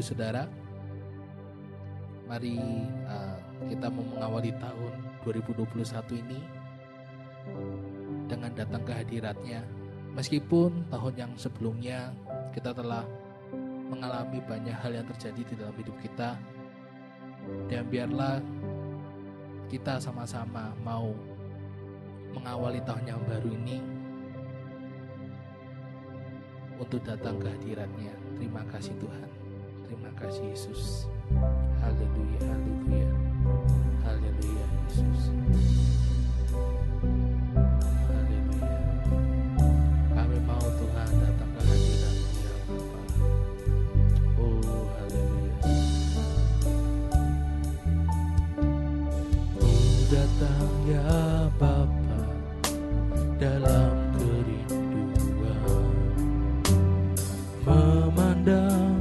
Ibu Saudara, mari kita mau mengawali tahun 2021 ini dengan datang ke hadirat-Nya. Meskipun tahun yang sebelumnya kita telah mengalami banyak hal yang terjadi di dalam hidup kita, dan biarlah kita sama-sama mau mengawali tahun yang baru ini untuk datang ke hadirat-Nya. Terima kasih Tuhan, terima kasih Yesus. Haleluya, haleluya, haleluya Yesus. Haleluya. Kami mau Tuhan datang ke hadirat-Mu ya Bapa. Oh haleluya. Oh datang ya Bapa dalam kerinduan, memandang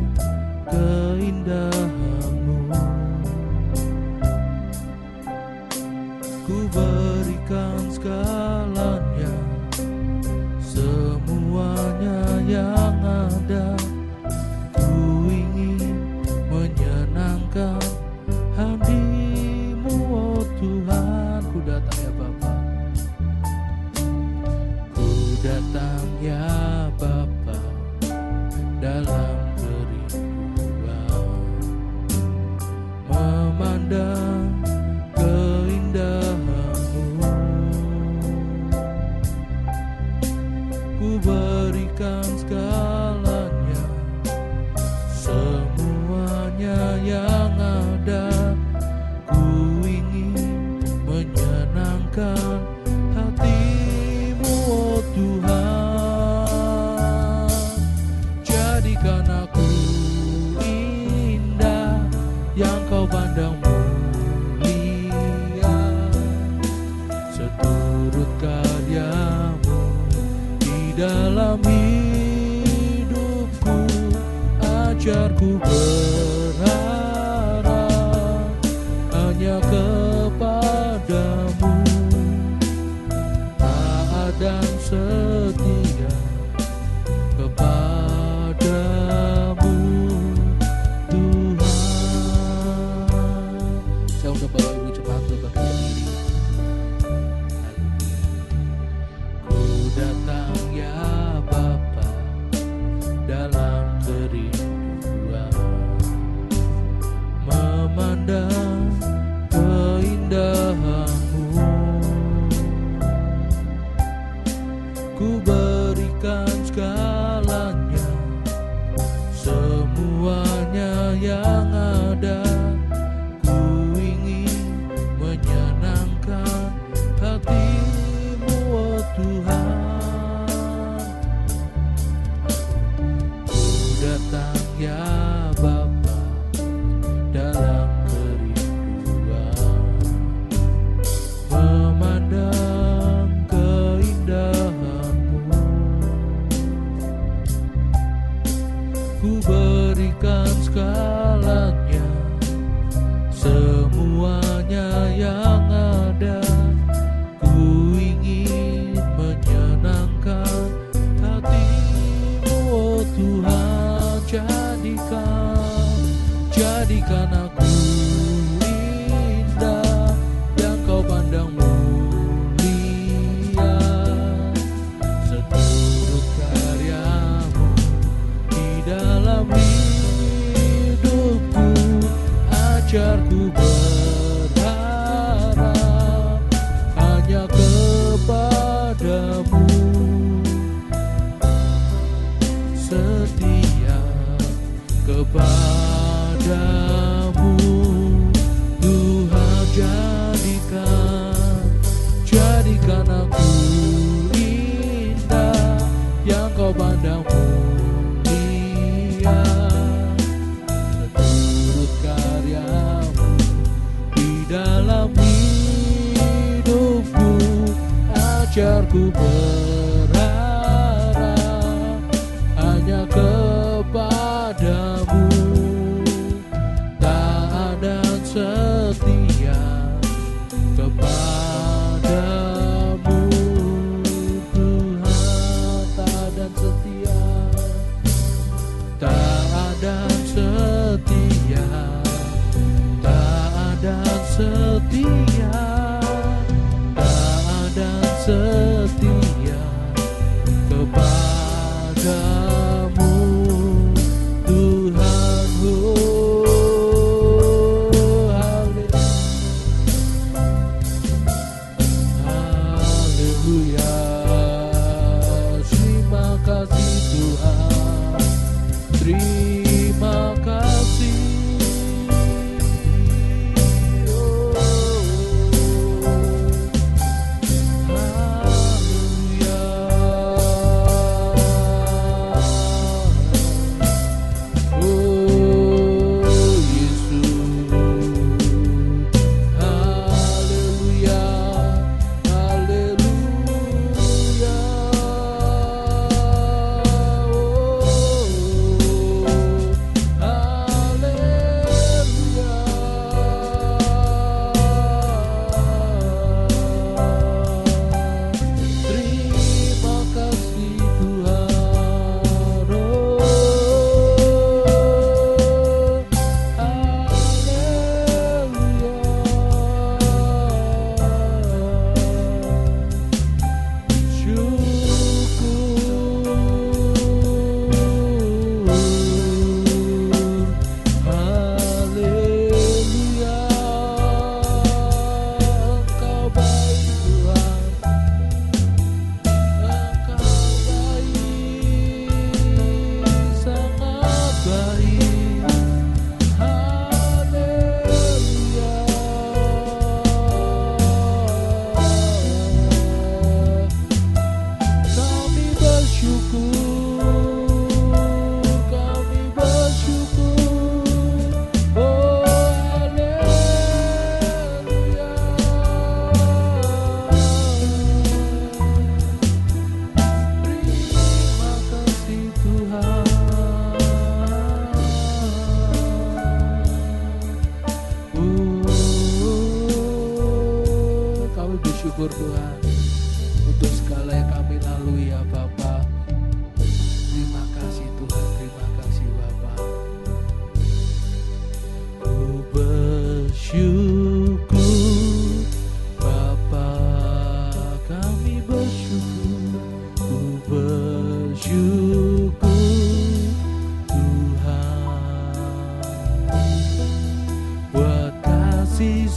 keindahan-Mu. Ku berikan segalanya, semuanya yang ada. Ku ingin menyenangkan hadirat-Mu, oh Tuhan. Ku datang ya Bapa, ku datang ya Bapa dalam kerinduan, memandang keindahan-Mu. Ku berikan segalanya, semuanya yang ada. Ku ingin menyenangkan hati-Mu, oh Tuhan. Jadikan aku indah yang Kau pandang mulia, seturut karya-Mu di dalam hidupku. Ajarku berharap hanya kepada-Mu, taat dan setia kepada-Mu, Tuhan. Saya undang Bapak Ibu cepat berbangkit berdiri. Ku datang ya Bapa dalam kerinduan, memandang keindahan-Mu. Ku berikan segalanya, semuanya yang ada. Ku ingin menyenangkan hati-Mu, oh Tuhan. Ku datang ya Bapa dalam kerinduan, memandang keindahan-Mu. Ku berikan segalanya, semuanya yang ada. Ku ingin menyenangkan hati-Mu, oh Tuhan. Jadikan aku indah yang Kau pandang mulia, seturut karya-Mu di dalam hidupku. Ajarku berharap hanya kepada-Mu, setia kepada-Mu, Tuhan. Jadikan aku indah yang Kau pandang mulia, seturut karya-Mu di dalam hidupku. Ajarku berharap hanya kepada-Mu, taat dan setia kepada-Mu, Tuhan. Taat dan setia, taat dan setia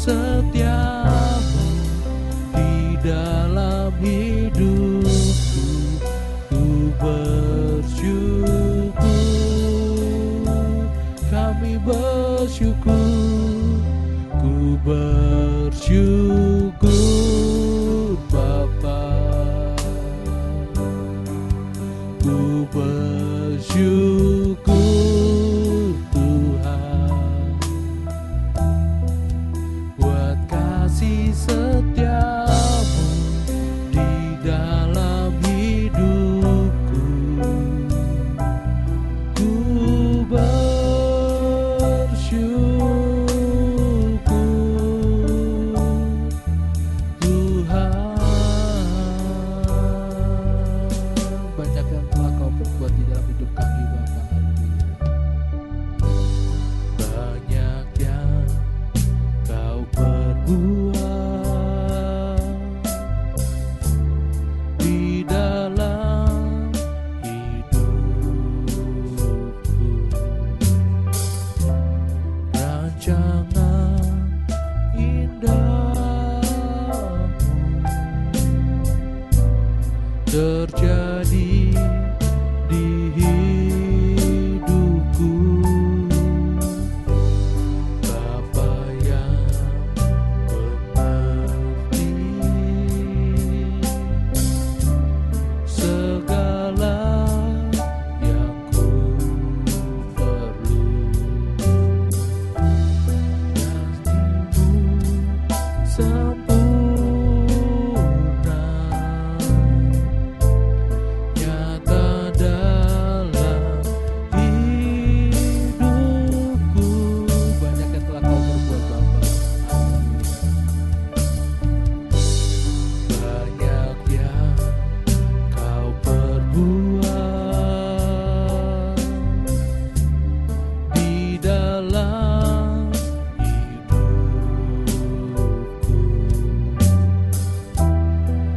setiamu di dalam hidupku. Ku bersyukur, kami bersyukur, ku bersyukur Bapa, ku bersyukur Tuhan buat kasih setiamu di dalam hidupku. Ku bersyukur Tuhan. Banyak yang telah kau perbuat di dalam hidup kami Bapa. Banyak yang kau perbuat di dalam hidupku. Rancangan indahmu terjadi di hidupku. Bapa yang mengerti segala yang ku perlu, kasih-Mu sempurna nyata dalam hidupku. Banyak yang telah kau perbuat Bapa. Banyak yang kau perbuat di dalam hidupku.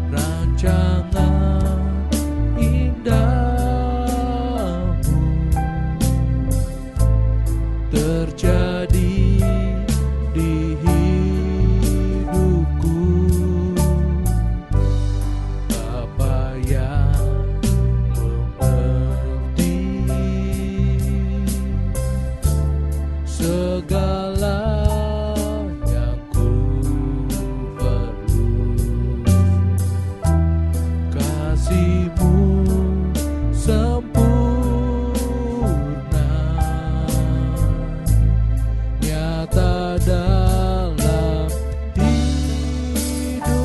Rancangan indahmu terjadi di hidupku. Bapa yang mengerti segala yang ku perlu, kasih-Mu sempurna nyata dalam hidupku.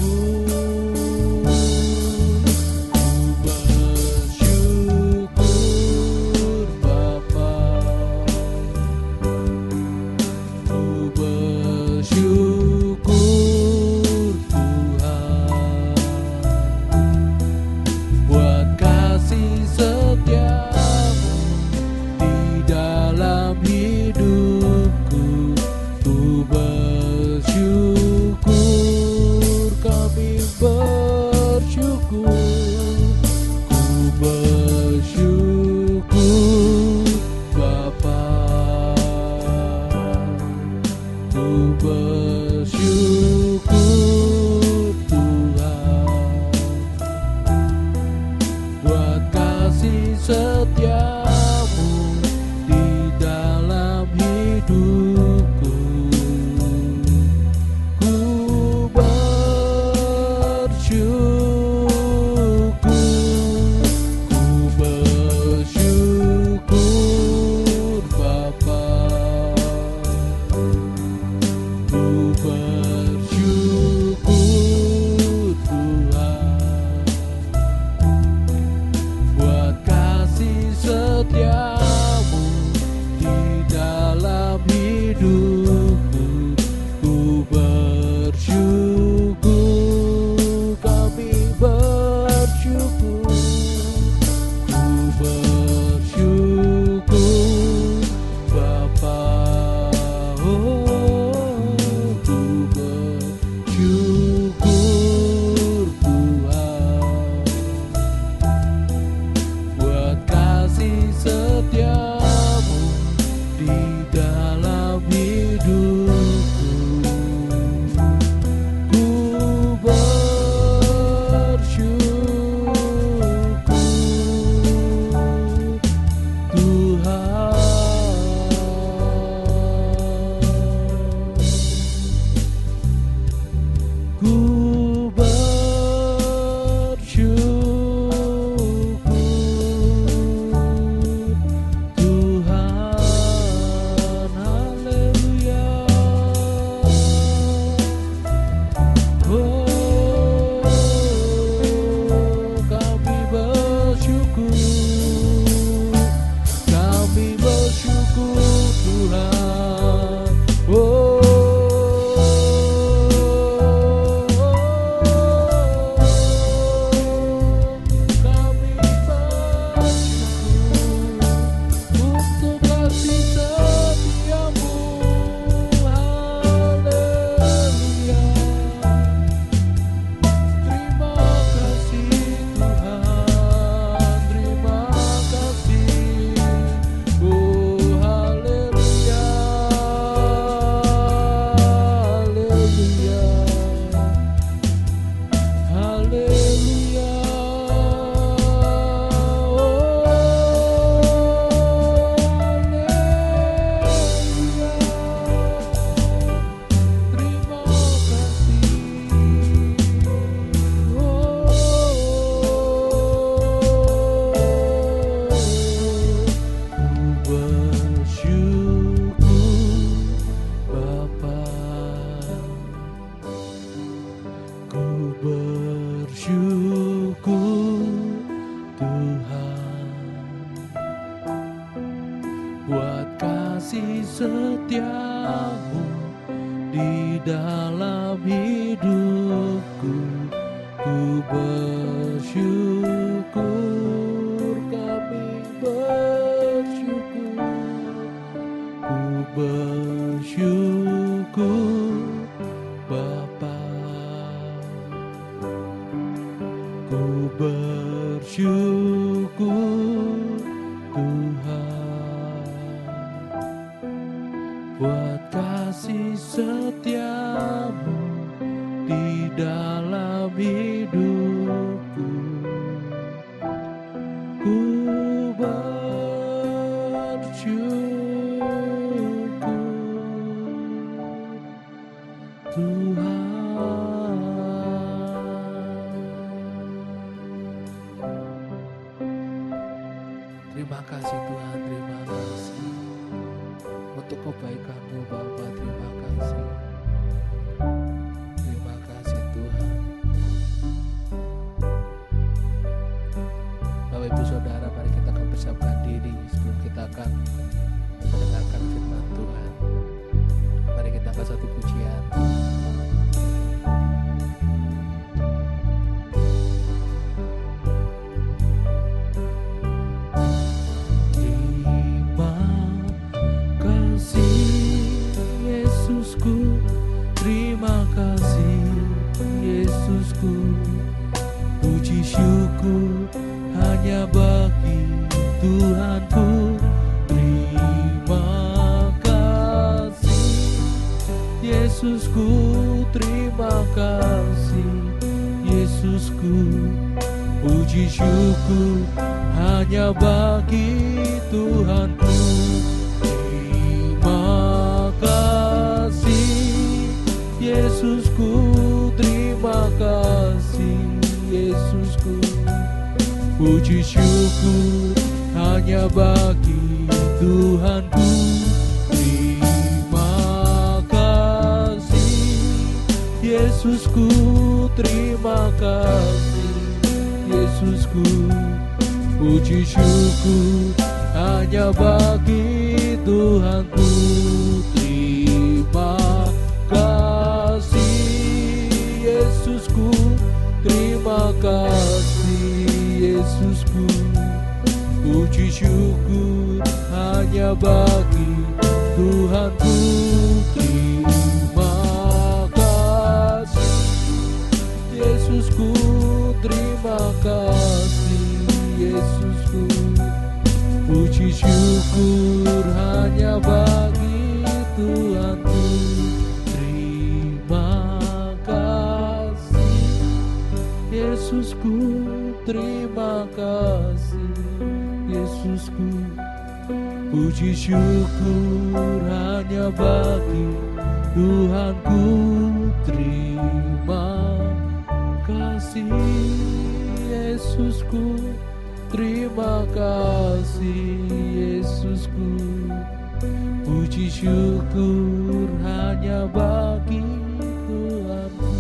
Ku bersyukur Bapa, ku bersyukur Tuhan buat kasih setiamu di dalam hidupku. Ku bersyukur, kami bersyukur, ku bersyukur Bapa, ku bersyukur Tuhan buat kasih setiamu di dalam hidupku. Ku bersyukur, ku bersyukur Bapa, ku bersyukur Tuhan buat kasih setiamu di dalam hidupku. Ku bersyukur, kami bersyukur, ku bersyukur Bapa, oh ku bersyukur Tuhan buat kasih setiamu di dalam hidup. kasih setiamu di dalam hidupku. Ku bersyukur, kami bersyukur. Ku bersyukur Bapa. Ku bersyukur Tuhan buat kasih setiamu di dalam hidupku. Ku bersyukur Tuhan. Terima kasih Tuhan, terima kasih untuk kebaikan-Mu Bapa. Terima kasih. Terima kasih Tuhan. Bapak Ibu Saudara, mari kita akan persiapkan diri sebelum kita akan mendengarkan firman Tuhan. Mari kita angkat satu pujian. Terima kasih Yesusku, puji syukur hanya bagi Tuhanku. Terima kasih Yesusku, terima kasih Yesusku, puji syukur hanya bagi Tuhanku. Terima kasih Yesusku, terima kasih Yesusku, puji syukur hanya bagi Tuhanku. Terima kasih Yesusku, terima kasih Yesusku, puji syukur hanya bagi Tuhanku. Terima kasih Yesusku, terima kasih Yesusku, puji syukur hanya bagi Tuhanku. Terima kasih Yesusku, terima kasih Yesusku, puji syukur hanya bagi Tuhanku. Yesusku, terima kasih Yesusku, puji syukur hanya bagi Tuhanku. Terima kasih Yesusku, terima kasih Yesusku, puji syukur hanya bagi Tuhanku.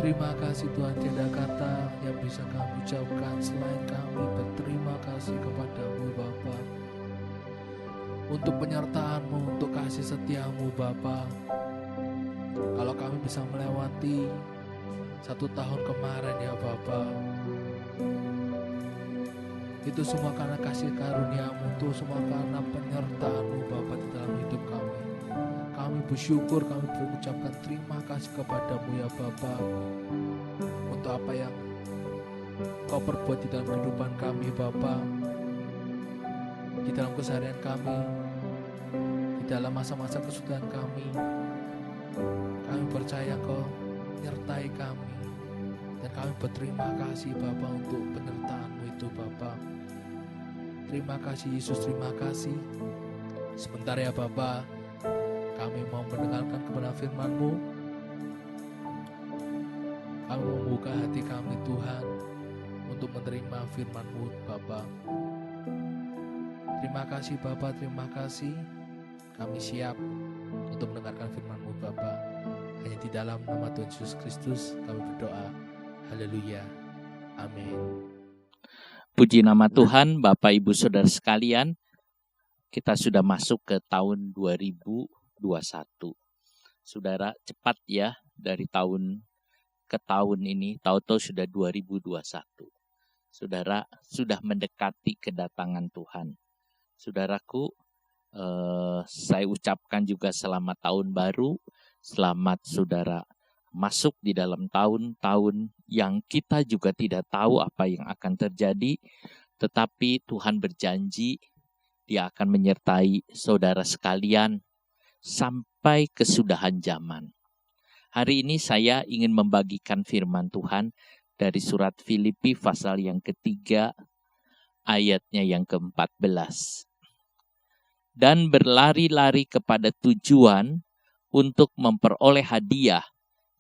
Terima kasih Tuhan, tiada kata yang bisa kami ucapkan selain kami berterima kasih kepada-Mu Bapa, untuk penyertaan-Mu, untuk kasih setia-Mu Bapa. Kalau kami bisa melewati 1 tahun kemarin ya Bapa, itu semua karena kasih karunia-Mu, itu semua karena penyertaan-Mu Bapa di dalam hidup kami. Kami bersyukur, kami mengucapkan terima kasih kepada-Mu ya Bapa, untuk apa yang Kau perbuat di dalam kehidupan kami Bapa, di dalam keseharian kami, di dalam masa-masa kesulitan kami. Kami percaya Kau menyertai kami, dan kami berterima kasih Bapa untuk penyertaan-Mu itu Bapa. Terima kasih Yesus, terima kasih. Sebentar ya Bapa, kami mau mendengarkan kebenaran firman-Mu. Kami membuka hati kami Tuhan untuk menerima firman-Mu Bapa. Terima kasih Bapa, terima kasih. Kami siap untuk mendengarkan firman-Mu Bapa. Hanya di dalam nama Tuhan Yesus Kristus kami berdoa. Haleluya. Amin. Puji nama Tuhan, Bapak Ibu Saudara sekalian, kita sudah masuk ke tahun 2021. Saudara, cepat ya dari tahun ke tahun ini, tahu-tahu sudah 2021. Saudara, sudah mendekati kedatangan Tuhan. Saudaraku, saya ucapkan juga selamat tahun baru, selamat saudara masuk di dalam tahun-tahun yang kita juga tidak tahu apa yang akan terjadi, tetapi Tuhan berjanji Dia akan menyertai saudara sekalian sampai kesudahan zaman. Hari ini saya ingin membagikan firman Tuhan dari surat Filipi pasal yang ketiga, ayatnya yang ke-14. Dan berlari-lari kepada tujuan untuk memperoleh hadiah,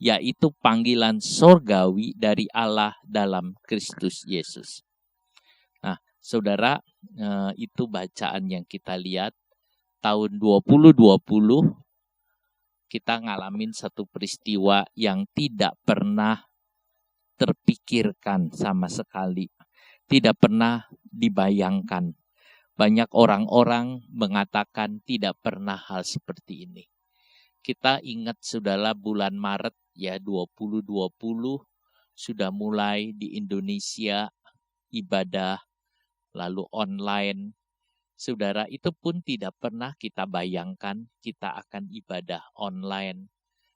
yaitu panggilan sorgawi dari Allah dalam Kristus Yesus. Nah, saudara, itu bacaan yang kita lihat. Tahun 2020, kita ngalamin satu peristiwa yang tidak pernah terpikirkan sama sekali. Tidak pernah dibayangkan. Banyak orang-orang mengatakan tidak pernah hal seperti ini. Kita ingat saudara bulan Maret ya 2020 sudah mulai di Indonesia ibadah lalu online. Saudara, itu pun tidak pernah kita bayangkan kita akan ibadah online.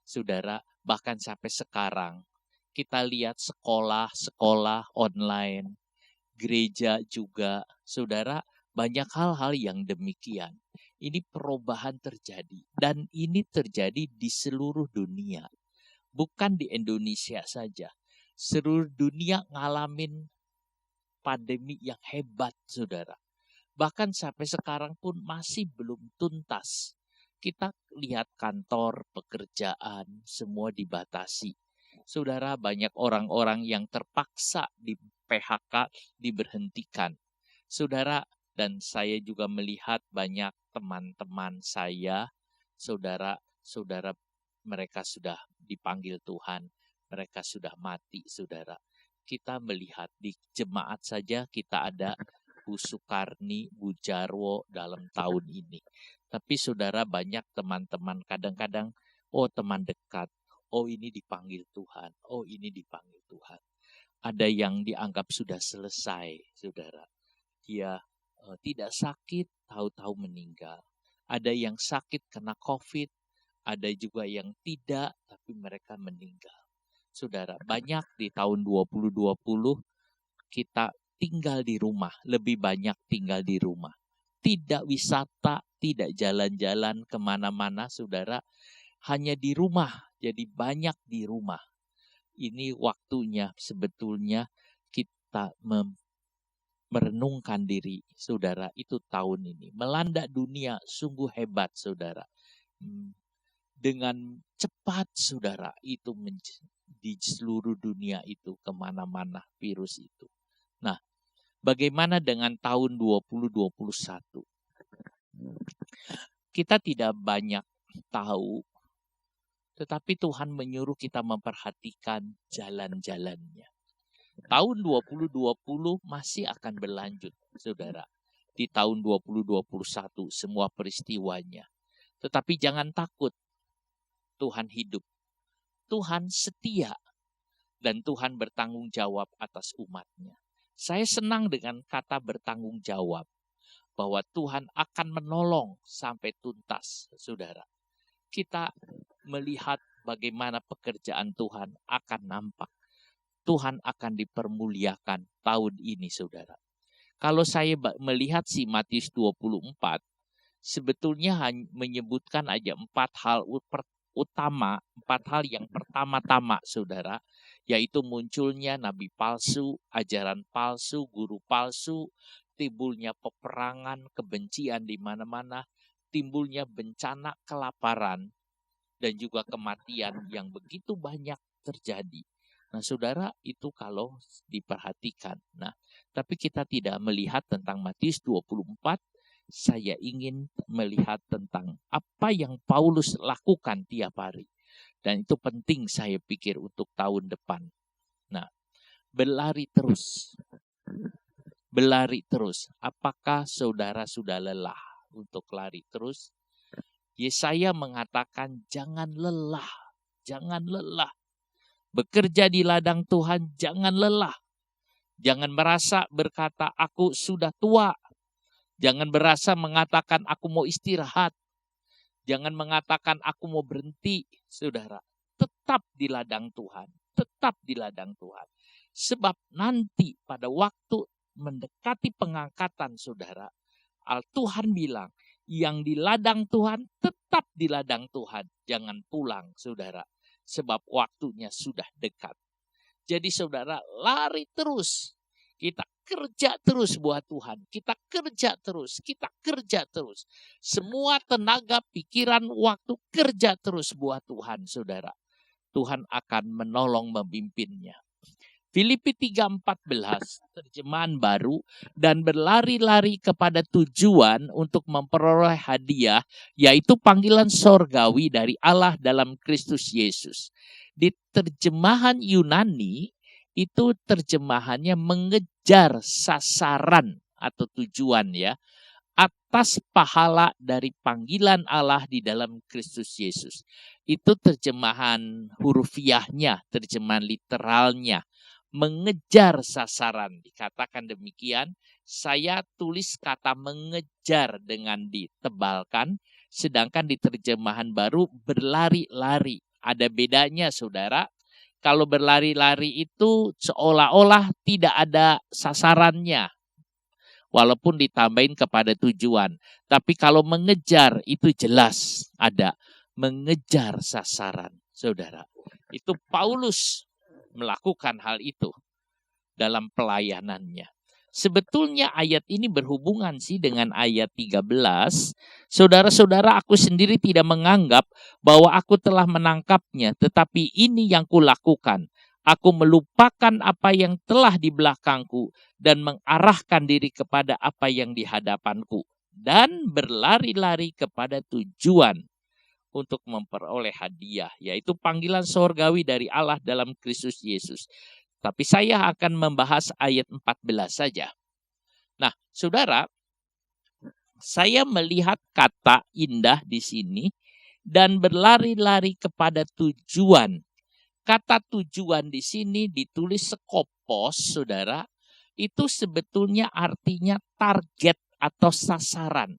Saudara, bahkan sampai sekarang kita lihat sekolah online, gereja juga. Saudara, banyak hal-hal yang demikian. Ini perubahan terjadi dan ini terjadi di seluruh dunia. Bukan di Indonesia saja. Seluruh dunia ngalamin pandemi yang hebat, saudara. Bahkan sampai sekarang pun masih belum tuntas. Kita lihat kantor, pekerjaan, semua dibatasi. Saudara, banyak orang-orang yang terpaksa di PHK, diberhentikan. Saudara, dan saya juga melihat banyak teman-teman saya, saudara-saudara, mereka sudah dipanggil Tuhan, mereka sudah mati, saudara. Kita melihat di jemaat saja kita ada Bu Sukarni, Bu Jarwo dalam tahun ini. Tapi saudara, banyak teman-teman kadang-kadang, teman dekat, ini dipanggil Tuhan, ini dipanggil Tuhan. Ada yang dianggap sudah selesai, saudara. Dia tidak sakit, tahu-tahu meninggal. Ada yang sakit kena COVID, ada juga yang tidak, tapi mereka meninggal. Saudara, banyak di tahun 2020 kita tinggal di rumah, lebih banyak tinggal di rumah. Tidak wisata, tidak jalan-jalan kemana-mana, saudara. Hanya di rumah, jadi banyak di rumah. Ini waktunya sebetulnya kita merenungkan diri, saudara. Itu tahun ini melanda dunia sungguh hebat, saudara. Dengan cepat, saudara, itu di seluruh dunia itu kemana-mana virus itu. Nah, bagaimana dengan tahun 2021? Kita tidak banyak tahu, tetapi Tuhan menyuruh kita memperhatikan jalan-jalannya. Tahun 2020 masih akan berlanjut, saudara. Di tahun 2021 semua peristiwanya. Tetapi jangan takut, Tuhan hidup. Tuhan setia dan Tuhan bertanggung jawab atas umatnya. Saya senang dengan kata bertanggung jawab, bahwa Tuhan akan menolong sampai tuntas, saudara. Kita melihat bagaimana pekerjaan Tuhan akan nampak. Tuhan akan dipermuliakan tahun ini, saudara. Kalau saya melihat si Matius 24, sebetulnya hanya menyebutkan aja 4 hal utama, 4 hal yang pertama-tama, saudara, yaitu munculnya nabi palsu, ajaran palsu, guru palsu, timbulnya peperangan, kebencian di mana-mana, timbulnya bencana kelaparan, dan juga kematian yang begitu banyak terjadi. Nah, saudara, itu kalau diperhatikan. Nah, tapi kita tidak melihat tentang Matius 24. Saya ingin melihat tentang apa yang Paulus lakukan tiap hari. Dan itu penting saya pikir untuk tahun depan. Nah, berlari terus. berlari terus. Apakah saudara sudah lelah untuk lari terus? Yesaya mengatakan jangan lelah, jangan lelah. Bekerja di ladang Tuhan jangan lelah. Jangan merasa berkata aku sudah tua. Jangan berasa mengatakan aku mau istirahat. Jangan mengatakan aku mau berhenti, saudara. Tetap di ladang Tuhan, tetap di ladang Tuhan. Sebab nanti pada waktu mendekati pengangkatan, saudara, Tuhan bilang, yang di ladang Tuhan tetap di ladang Tuhan. Jangan pulang, saudara. Sebab waktunya sudah dekat. Jadi saudara, lari terus. Kita kerja terus buat Tuhan. Kita kerja terus. Kita kerja terus. Semua tenaga, pikiran, waktu kerja terus buat Tuhan, saudara. Tuhan akan menolong memimpinnya. Filipi 3:14, terjemahan baru, dan berlari-lari kepada tujuan untuk memperoleh hadiah, yaitu panggilan sorgawi dari Allah dalam Kristus Yesus. Di terjemahan Yunani, itu terjemahannya mengejar sasaran atau tujuan ya, atas pahala dari panggilan Allah di dalam Kristus Yesus. Itu terjemahan hurufiahnya, terjemahan literalnya. Mengejar sasaran, dikatakan demikian. Saya tulis kata mengejar dengan ditebalkan, sedangkan di terjemahan baru berlari-lari. Ada bedanya, saudara. Kalau berlari-lari itu seolah-olah tidak ada sasarannya, walaupun ditambahin kepada tujuan. Tapi kalau mengejar itu jelas ada mengejar sasaran, saudara. Itu Paulus melakukan hal itu dalam pelayanannya. Sebetulnya ayat ini berhubungan sih dengan ayat 13. Saudara-saudara, aku sendiri tidak menganggap bahwa aku telah menangkapnya, tetapi ini yang kulakukan. Aku melupakan apa yang telah di belakangku dan mengarahkan diri kepada apa yang di hadapanku. Dan berlari-lari kepada tujuan untuk memperoleh hadiah, yaitu panggilan sorgawi dari Allah dalam Kristus Yesus. Tapi saya akan membahas ayat 14 saja. Nah, saudara, saya melihat kata indah di sini, dan berlari-lari kepada tujuan. Kata tujuan di sini ditulis skopos, saudara. Itu sebetulnya artinya target atau sasaran.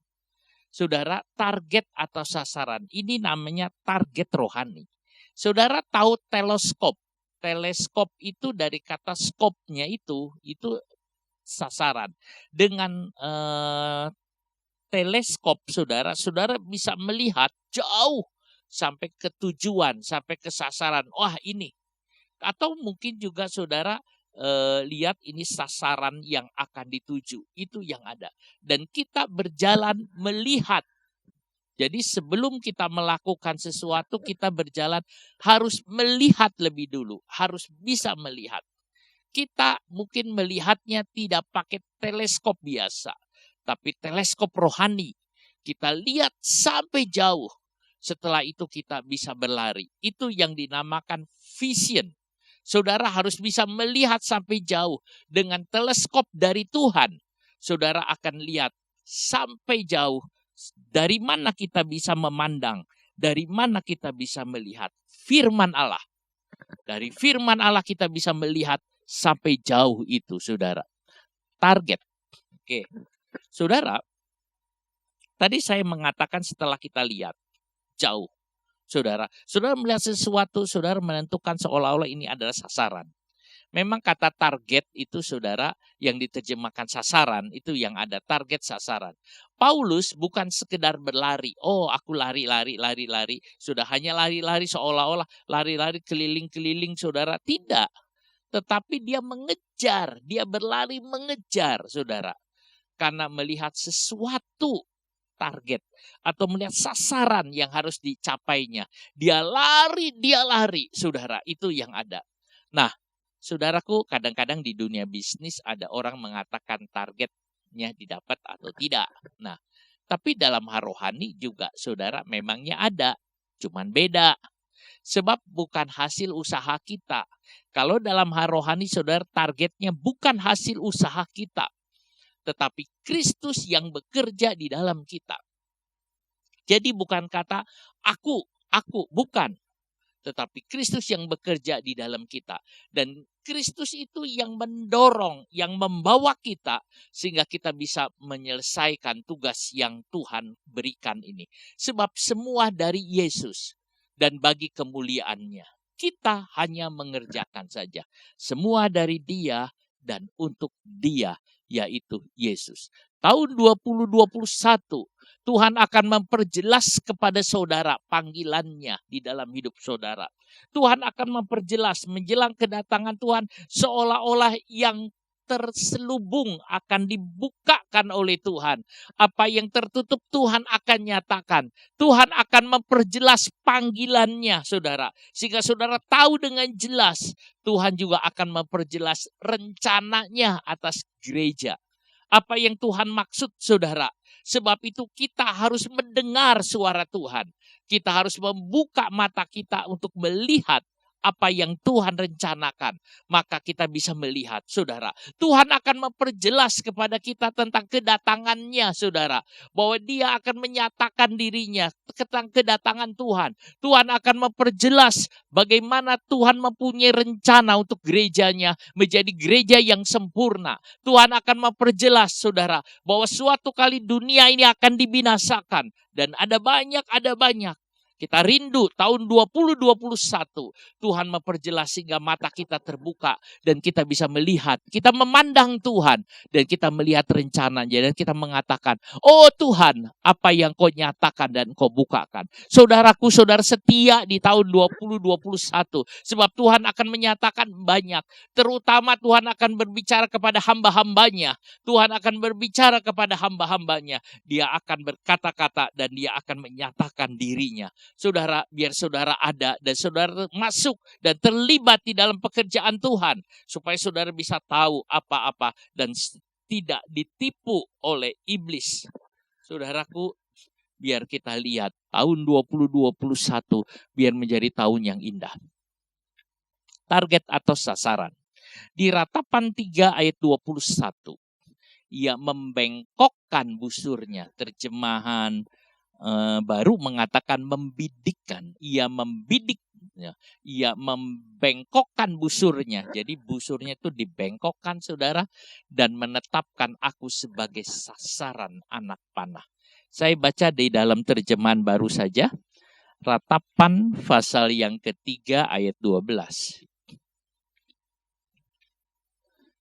Saudara, target atau sasaran. Ini namanya target rohani. Saudara tahu teleskop. Teleskop itu dari kata skopnya itu sasaran. Dengan teleskop, saudara bisa melihat jauh sampai ke tujuan, sampai ke sasaran. Wah, ini. Atau mungkin juga saudara lihat ini sasaran yang akan dituju. Itu yang ada. Dan kita berjalan melihat. Jadi sebelum kita melakukan sesuatu, kita berjalan harus melihat lebih dulu. Harus bisa melihat. Kita mungkin melihatnya tidak pakai teleskop biasa. Tapi teleskop rohani. Kita lihat sampai jauh. Setelah itu kita bisa berlari. Itu yang dinamakan vision. Saudara harus bisa melihat sampai jauh. Dengan teleskop dari Tuhan, saudara akan lihat sampai jauh. Dari mana kita bisa memandang? Dari mana kita bisa melihat? Firman Allah. Dari firman Allah kita bisa melihat sampai jauh itu, saudara. Target. Oke. Saudara, tadi saya mengatakan setelah kita lihat jauh. Saudara melihat sesuatu, saudara menentukan seolah-olah ini adalah sasaran. Memang kata target itu, saudara, yang diterjemahkan sasaran, itu yang ada target sasaran. Paulus bukan sekedar berlari. Oh, aku lari. Sudah hanya lari-lari seolah-olah lari-lari keliling-keliling, saudara. Tidak. Tetapi dia mengejar, dia berlari mengejar, saudara. Karena melihat sesuatu target atau melihat sasaran yang harus dicapainya. Dia lari, saudara. Itu yang ada. Nah, saudaraku, kadang-kadang di dunia bisnis ada orang mengatakan targetnya didapat atau tidak. Nah, tapi dalam hal rohani juga, saudara, memangnya ada. Cuman beda. Sebab bukan hasil usaha kita. Kalau dalam hal rohani, saudara, targetnya bukan hasil usaha kita. tetapi Kristus yang bekerja di dalam kita. Jadi bukan kata aku, bukan. Tetapi Kristus yang bekerja di dalam kita. Dan Kristus itu yang mendorong, yang membawa kita sehingga kita bisa menyelesaikan tugas yang Tuhan berikan ini. Sebab semua dari Yesus dan bagi kemuliaannya. Kita hanya mengerjakan saja. Semua dari Dia dan untuk Dia, yaitu Yesus. Tahun 2021 Tuhan akan memperjelas kepada saudara panggilannya di dalam hidup saudara. Tuhan akan memperjelas menjelang kedatangan Tuhan seolah-olah yang terselubung akan dibukakan oleh Tuhan. Apa yang tertutup Tuhan akan nyatakan. Tuhan akan memperjelas panggilannya saudara. Sehingga saudara tahu dengan jelas Tuhan juga akan memperjelas rencananya atas gereja. Apa yang Tuhan maksud saudara. Sebab itu kita harus mendengar suara Tuhan. Kita harus membuka mata kita untuk melihat apa yang Tuhan rencanakan. Maka kita bisa melihat saudara. Tuhan akan memperjelas kepada kita tentang kedatangannya saudara. Bahwa Dia akan menyatakan dirinya tentang kedatangan Tuhan. Tuhan akan memperjelas bagaimana Tuhan mempunyai rencana untuk gerejanya menjadi gereja yang sempurna. Tuhan akan memperjelas saudara bahwa suatu kali dunia ini akan dibinasakan. Dan ada banyak. Kita rindu tahun 2021 Tuhan memperjelas sehingga mata kita terbuka dan kita bisa melihat, kita memandang Tuhan dan kita melihat rencananya dan kita mengatakan, oh Tuhan, apa yang Kau nyatakan dan Kau bukakan. Saudaraku, saudara setia di tahun 2021 sebab Tuhan akan menyatakan banyak, terutama Tuhan akan berbicara kepada hamba-hambanya. Tuhan akan berbicara kepada hamba-hambanya. Dia akan berkata-kata dan Dia akan menyatakan dirinya. Saudara, biar saudara ada dan saudara masuk dan terlibat di dalam pekerjaan Tuhan. Supaya saudara bisa tahu apa-apa dan tidak ditipu oleh iblis. Saudaraku, biar kita lihat tahun 2021 biar menjadi tahun yang indah. Target atau sasaran. Di Ratapan 3 ayat 21. Ia membengkokkan busurnya. Terjemahan baru mengatakan membidikkan. Ia membidik, ya. Ia membengkokkan busurnya. Jadi busurnya itu dibengkokkan saudara dan menetapkan aku sebagai sasaran anak panah. Saya baca di dalam terjemahan baru saja. Ratapan pasal yang ketiga ayat 12.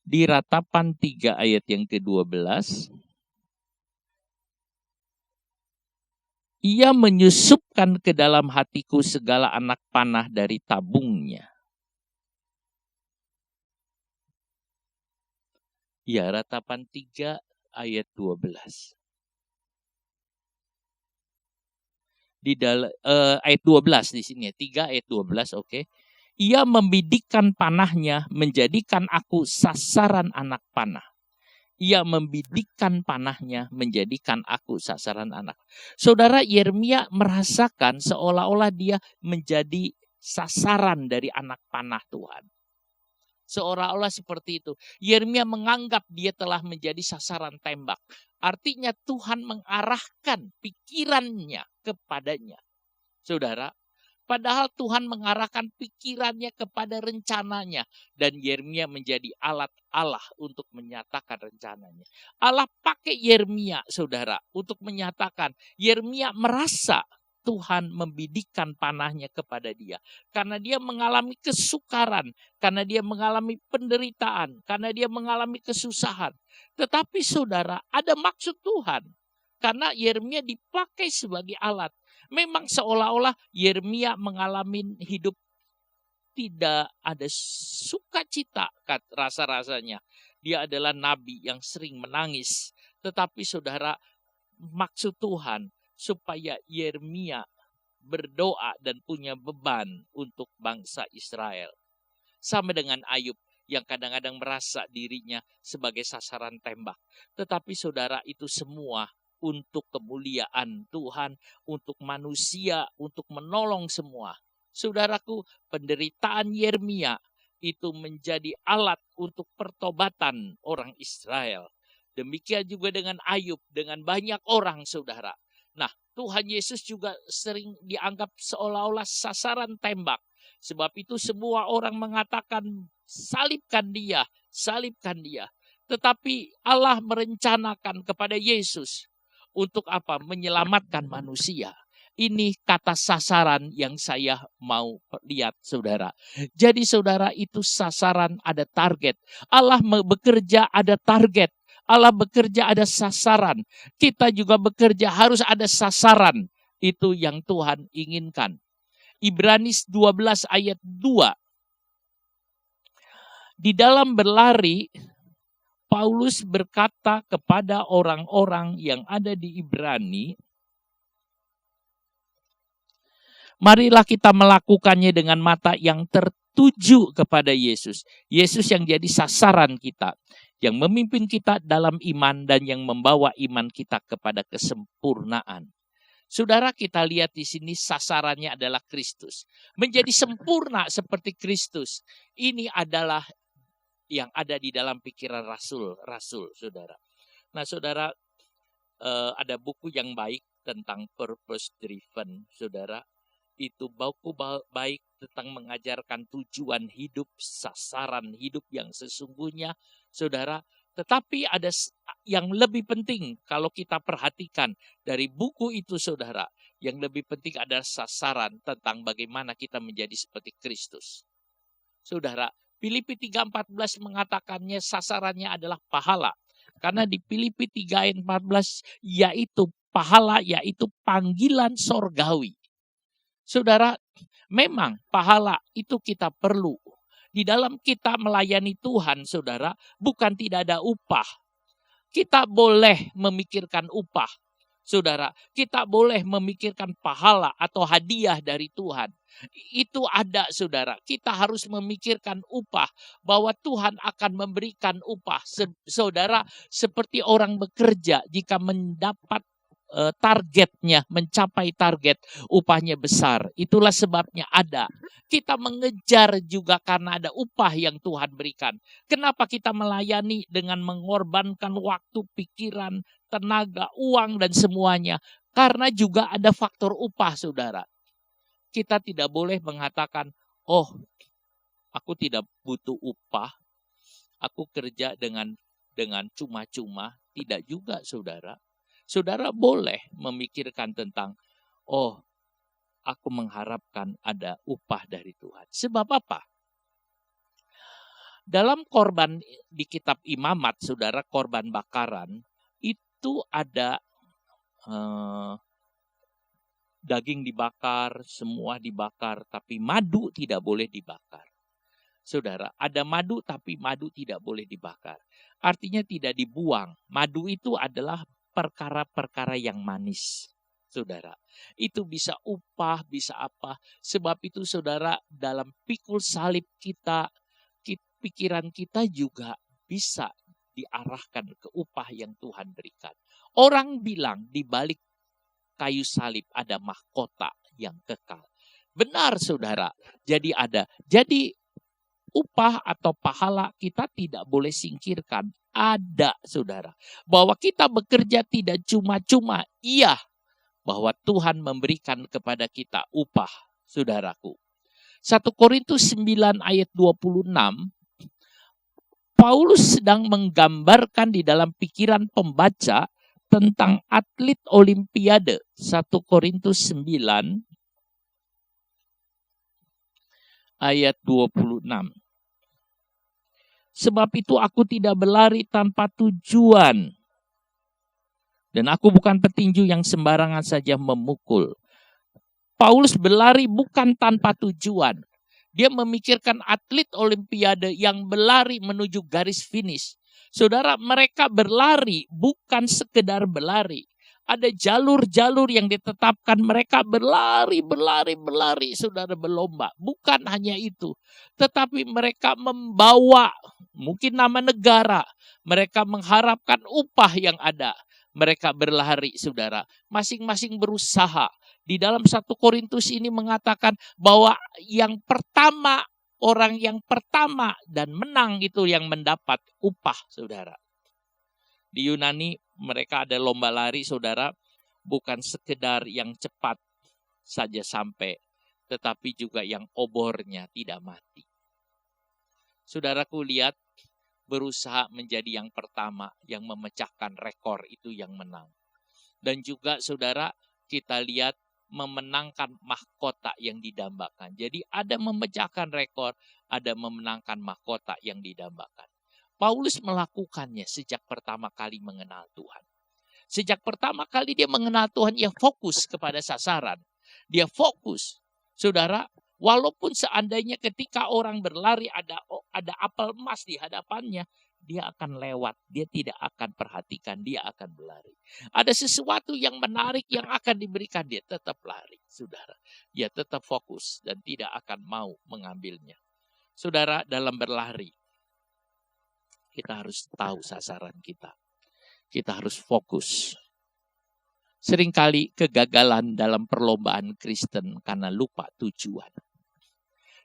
Di Ratapan 3 ayat yang ke-12. Ia menyusupkan ke dalam hatiku segala anak panah dari tabungnya. Ya, Ratapan 3 ayat 12. Di dalam ayat 12 di sini, 3 ayat 12, oke. Ia membidikkan panahnya, menjadikan aku sasaran anak panah. Ia membidikkan panahnya, menjadikan aku sasaran anak. Saudara, Yeremia merasakan seolah-olah dia menjadi sasaran dari anak panah Tuhan. Seolah-olah seperti itu. Yeremia menganggap dia telah menjadi sasaran tembak. Artinya Tuhan mengarahkan pikirannya kepadanya. Saudara, padahal Tuhan mengarahkan pikirannya kepada rencananya. Dan Yeremia menjadi alat Allah untuk menyatakan rencananya. Allah pakai Yeremia, saudara, untuk menyatakan. Yeremia merasa Tuhan membidikkan panahnya kepada dia. Karena dia mengalami kesukaran. Karena dia mengalami penderitaan. Karena dia mengalami kesusahan. Tetapi saudara, ada maksud Tuhan. Karena Yeremia dipakai sebagai alat. Memang seolah-olah Yeremia mengalami hidup tidak ada sukacita rasa-rasanya. Dia adalah nabi yang sering menangis. Tetapi saudara, maksud Tuhan supaya Yeremia berdoa dan punya beban untuk bangsa Israel. Sama dengan Ayub yang kadang-kadang merasa dirinya sebagai sasaran tembak. Tetapi saudara, itu semua untuk kemuliaan Tuhan, untuk manusia, untuk menolong semua. Saudaraku, penderitaan Yeremia itu menjadi alat untuk pertobatan orang Israel. Demikian juga dengan Ayub, dengan banyak orang, saudara. Nah, Tuhan Yesus juga sering dianggap seolah-olah sasaran tembak. Sebab itu semua orang mengatakan, salibkan dia, salibkan dia. Tetapi Allah merencanakan kepada Yesus untuk apa? Menyelamatkan manusia. Ini kata sasaran yang saya mau lihat, saudara. Jadi saudara, itu sasaran, ada target. Allah bekerja, ada target. Allah bekerja, ada sasaran. Kita juga bekerja, harus ada sasaran. Itu yang Tuhan inginkan. Ibrani 12 ayat 2. Di dalam berlari, Paulus berkata kepada orang-orang yang ada di Ibrani, marilah kita melakukannya dengan mata yang tertuju kepada Yesus. Yesus yang jadi sasaran kita, yang memimpin kita dalam iman dan yang membawa iman kita kepada kesempurnaan. Saudara, kita lihat di sini sasarannya adalah Kristus. Menjadi sempurna seperti Kristus. Ini adalah yang ada di dalam pikiran rasul-rasul, saudara. Nah, saudara, ada buku yang baik tentang purpose driven, saudara. Itu buku baik tentang mengajarkan tujuan hidup, sasaran hidup yang sesungguhnya, saudara. Tetapi ada yang lebih penting kalau kita perhatikan dari buku itu, saudara. Yang lebih penting adalah sasaran tentang bagaimana kita menjadi seperti Kristus. Saudara, Filipi 3:14 mengatakannya sasarannya adalah pahala. Karena di Filipi 3:14 yaitu pahala, yaitu panggilan sorgawi. Saudara, memang pahala itu kita perlu. Di dalam kita melayani Tuhan, saudara, bukan tidak ada upah. Kita boleh memikirkan upah. Saudara, kita boleh memikirkan pahala atau hadiah dari Tuhan. Itu ada, saudara. Kita harus memikirkan upah, bahwa Tuhan akan memberikan upah. Saudara, seperti orang bekerja, jika mendapat targetnya, mencapai target, upahnya besar. Itulah sebabnya ada. Kita mengejar juga karena ada upah yang Tuhan berikan. Kenapa kita melayani dengan mengorbankan waktu, pikiran, tenaga, uang, dan semuanya? Karena juga ada faktor upah, saudara. Kita tidak boleh mengatakan, oh, aku tidak butuh upah, aku kerja dengan cuma-cuma. Tidak juga, saudara. Saudara boleh memikirkan tentang, oh, aku mengharapkan ada upah dari Tuhan. Sebab apa? Dalam korban di kitab Imamat, saudara, korban bakaran, itu ada daging dibakar, semua dibakar, tapi madu tidak boleh dibakar. Saudara, ada madu tapi madu tidak boleh dibakar. Artinya tidak dibuang. Madu itu adalah perkara-perkara yang manis, saudara. Itu bisa upah, bisa apa. Sebab itu, saudara, dalam pikul salib kita, pikiran kita juga bisa diarahkan ke upah yang Tuhan berikan. Orang bilang di balik kayu salib ada mahkota yang kekal. Benar, saudara. Jadi ada. Jadi upah atau pahala kita tidak boleh singkirkan. Ada, saudara. Bahwa kita bekerja tidak cuma-cuma. Iya, bahwa Tuhan memberikan kepada kita upah, saudaraku. 1 Korintus 9 ayat 26, Paulus sedang menggambarkan di dalam pikiran pembaca tentang atlet olimpiade. 1 Korintus 9 ayat 26. Sebab itu aku tidak berlari tanpa tujuan. Dan aku bukan petinju yang sembarangan saja memukul. Paulus berlari bukan tanpa tujuan. Dia memikirkan atlet olimpiade yang berlari menuju garis finish. Saudara, mereka berlari bukan sekedar berlari. Ada jalur-jalur yang ditetapkan, mereka berlari, saudara, berlomba. Bukan hanya itu, tetapi mereka membawa mungkin nama negara. Mereka mengharapkan upah yang ada. Mereka berlari, saudara. Masing-masing berusaha. Di dalam 1 Korintus ini mengatakan bahwa yang pertama, orang yang pertama dan menang itu yang mendapat upah, saudara. Di Yunani mereka ada lomba lari, saudara, bukan sekedar yang cepat saja sampai, tetapi juga yang obornya tidak mati. Saudaraku, lihat, berusaha menjadi yang pertama yang memecahkan rekor itu yang menang. Dan juga saudara, kita lihat memenangkan mahkota yang didambakan. Jadi ada memecahkan rekor, ada memenangkan mahkota yang didambakan. Paulus melakukannya sejak pertama kali mengenal Tuhan. Sejak pertama kali dia mengenal Tuhan, dia fokus kepada sasaran. Dia fokus. Saudara, walaupun seandainya ketika orang berlari ada apel emas di hadapannya, dia akan lewat, dia tidak akan perhatikan, dia akan berlari. Ada sesuatu yang menarik yang akan diberikan, dia tetap lari, saudara. Dia tetap fokus dan tidak akan mau mengambilnya. Saudara, dalam berlari, kita harus tahu sasaran kita. Kita harus fokus. Seringkali kegagalan dalam perlombaan Kristen karena lupa tujuan.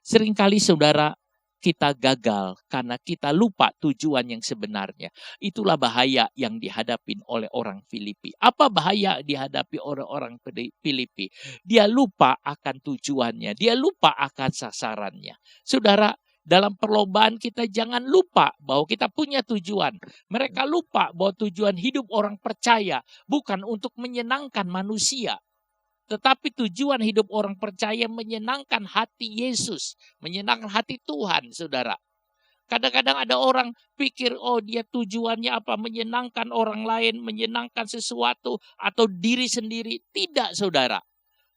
Seringkali saudara, kita gagal karena kita lupa tujuan yang sebenarnya. Itulah bahaya yang dihadapi oleh orang Filipi. Apa bahaya dihadapi oleh orang Filipi? Dia lupa akan tujuannya. Dia lupa akan sasarannya. Saudara, dalam perlombaan kita jangan lupa bahwa kita punya tujuan. Mereka lupa bahwa tujuan hidup orang percaya bukan untuk menyenangkan manusia. Tetapi tujuan hidup orang percaya menyenangkan hati Yesus. Menyenangkan hati Tuhan, saudara. Kadang-kadang ada orang pikir, oh dia tujuannya apa? Menyenangkan orang lain, menyenangkan sesuatu atau diri sendiri. Tidak, saudara.